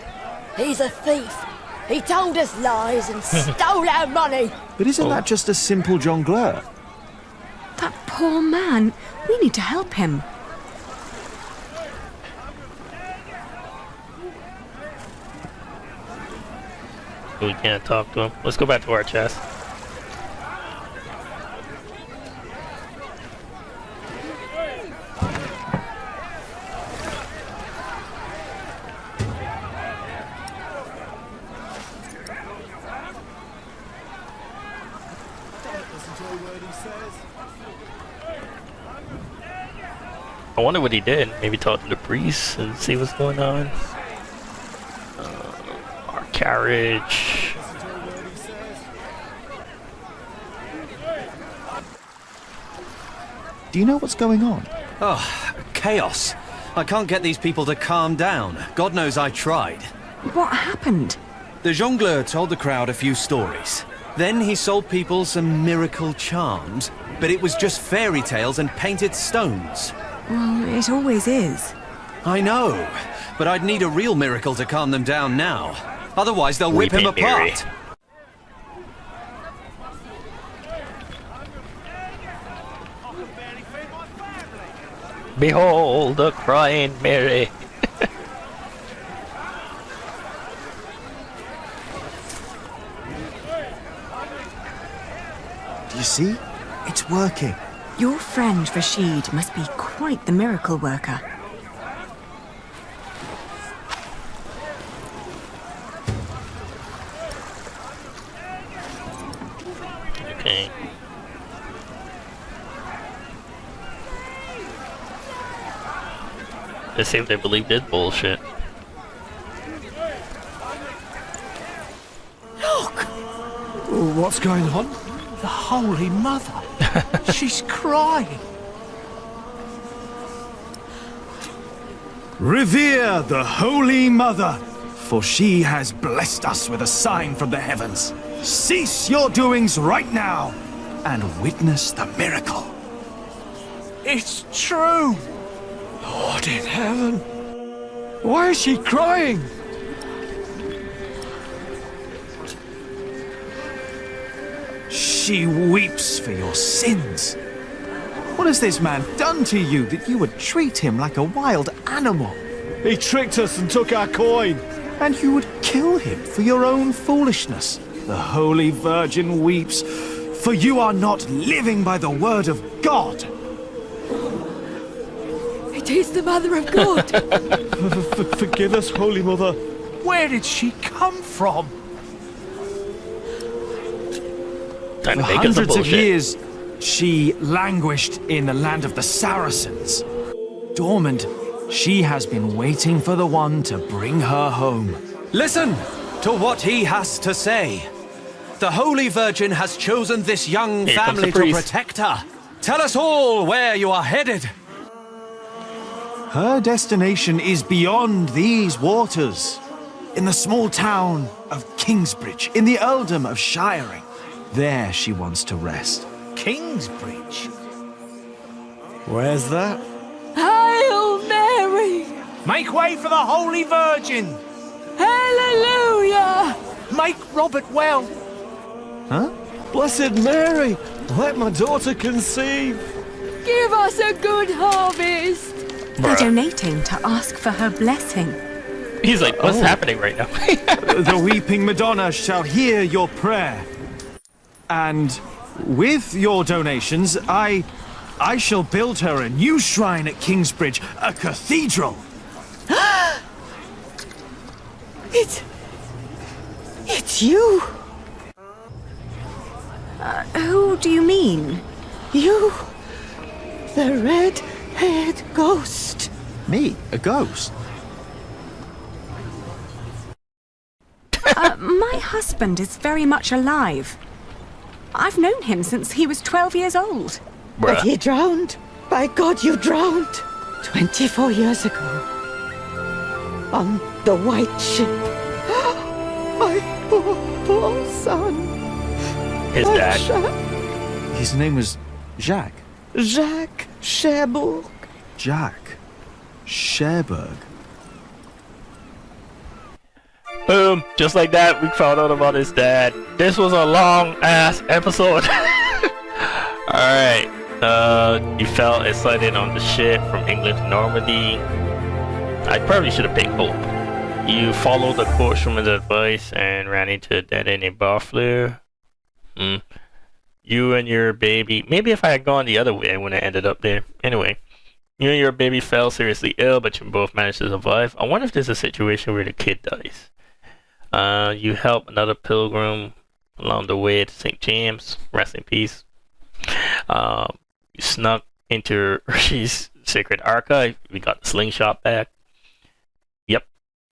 He's a thief. He told us lies and stole our money. But isn't that just a simple jongleur? That poor man. We need to help him. We can't talk to him. Let's go back to our chest. I wonder what he did. Maybe talk to the priest and see what's going on. Our carriage. Do you know what's going on? Oh, chaos. I can't get these people to calm down. God knows I tried. What happened? The jongleur told the crowd a few stories. Then he sold people some miracle charms, but it was just fairy tales and painted stones. Well, it always is. I know, but I'd need a real miracle to calm them down now. Otherwise, they'll whip him apart. Behold the crying Mary. Do you see? It's working. Your friend Rashid must be quite the miracle worker. Okay. Let's see if they believe this bullshit. Look! What's going on? The Holy Mother. She's crying. Revere the Holy Mother, for she has blessed us with a sign from the heavens. Cease your doings right now and witness the miracle. It's true. Lord in heaven. Why is she crying? She weeps for your sins. What has this man done to you that you would treat him like a wild animal? He tricked us and took our coin. And you would kill him for your own foolishness. The Holy Virgin weeps, for you are not living by the word of God. It is the Mother of God. Forgive us, Holy Mother. Where did she come from? For hundreds of years, she languished in the land of the Saracens. Dormant, she has been waiting for the one to bring her home. Listen to what he has to say. The Holy Virgin has chosen this young family to protect her. Tell us all where you are headed. Her destination is beyond these waters. In the small town of Kingsbridge, in the earldom of Shiring. There she wants to rest. Kingsbridge? Where's that? Hail Mary! Make way for the Holy Virgin! Hallelujah! Make Robert well! Huh? Blessed Mary, let my daughter conceive! Give us a good harvest! They're donating to ask for her blessing. He's like, what's happening right now? The weeping Madonna shall hear your prayer. And with your donations, I shall build her a new shrine at Kingsbridge, a cathedral. It's you. Who do you mean? You. The red-haired ghost. Me? A ghost? My husband is very much alive. I've known him since he was 12 years old. But he drowned. By God, you drowned. 24 years ago. On the white ship. My poor son. His dad. His name was Jacques. Jacques Cherbourg. Jacques Cherbourg. Boom, just like that, we found out about his dad. This was a long ass episode. Alright, you fell excited on the ship from England to Normandy. I probably should have picked Hope. You followed the courtswoman's advice and ran into a dead end in Barfleur. You and your baby, maybe if I had gone the other way I wouldn't have ended up there. Anyway, you and your baby fell seriously ill, but you both managed to survive. I wonder if there's a situation where the kid dies. You help another pilgrim along the way to St. James. Rest in peace. We snuck into Rashi's secret archive. We got the slingshot back. Yep.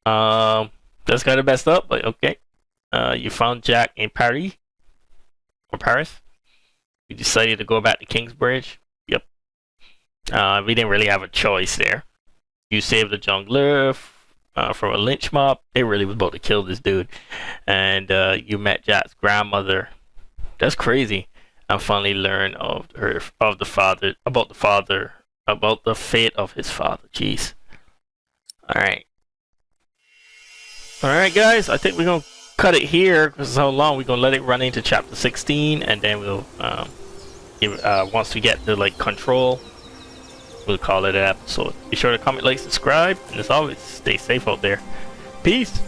That's kind of messed up, but okay. You found Jack in Paris. Or Paris. We decided to go back to Kingsbridge. Yep. We didn't really have a choice there. You saved the jungler from a lynch mob. They really was about to kill this dude. And you met Jack's grandmother. That's crazy. And finally learned about the fate of his father. Jeez. Alright. Alright guys, I think we're gonna cut it here because how long we're gonna let it run into chapter 16, and then we'll once we get to like control, we'll call it an episode. Be sure to comment, like, subscribe, and as always, stay safe out there. Peace.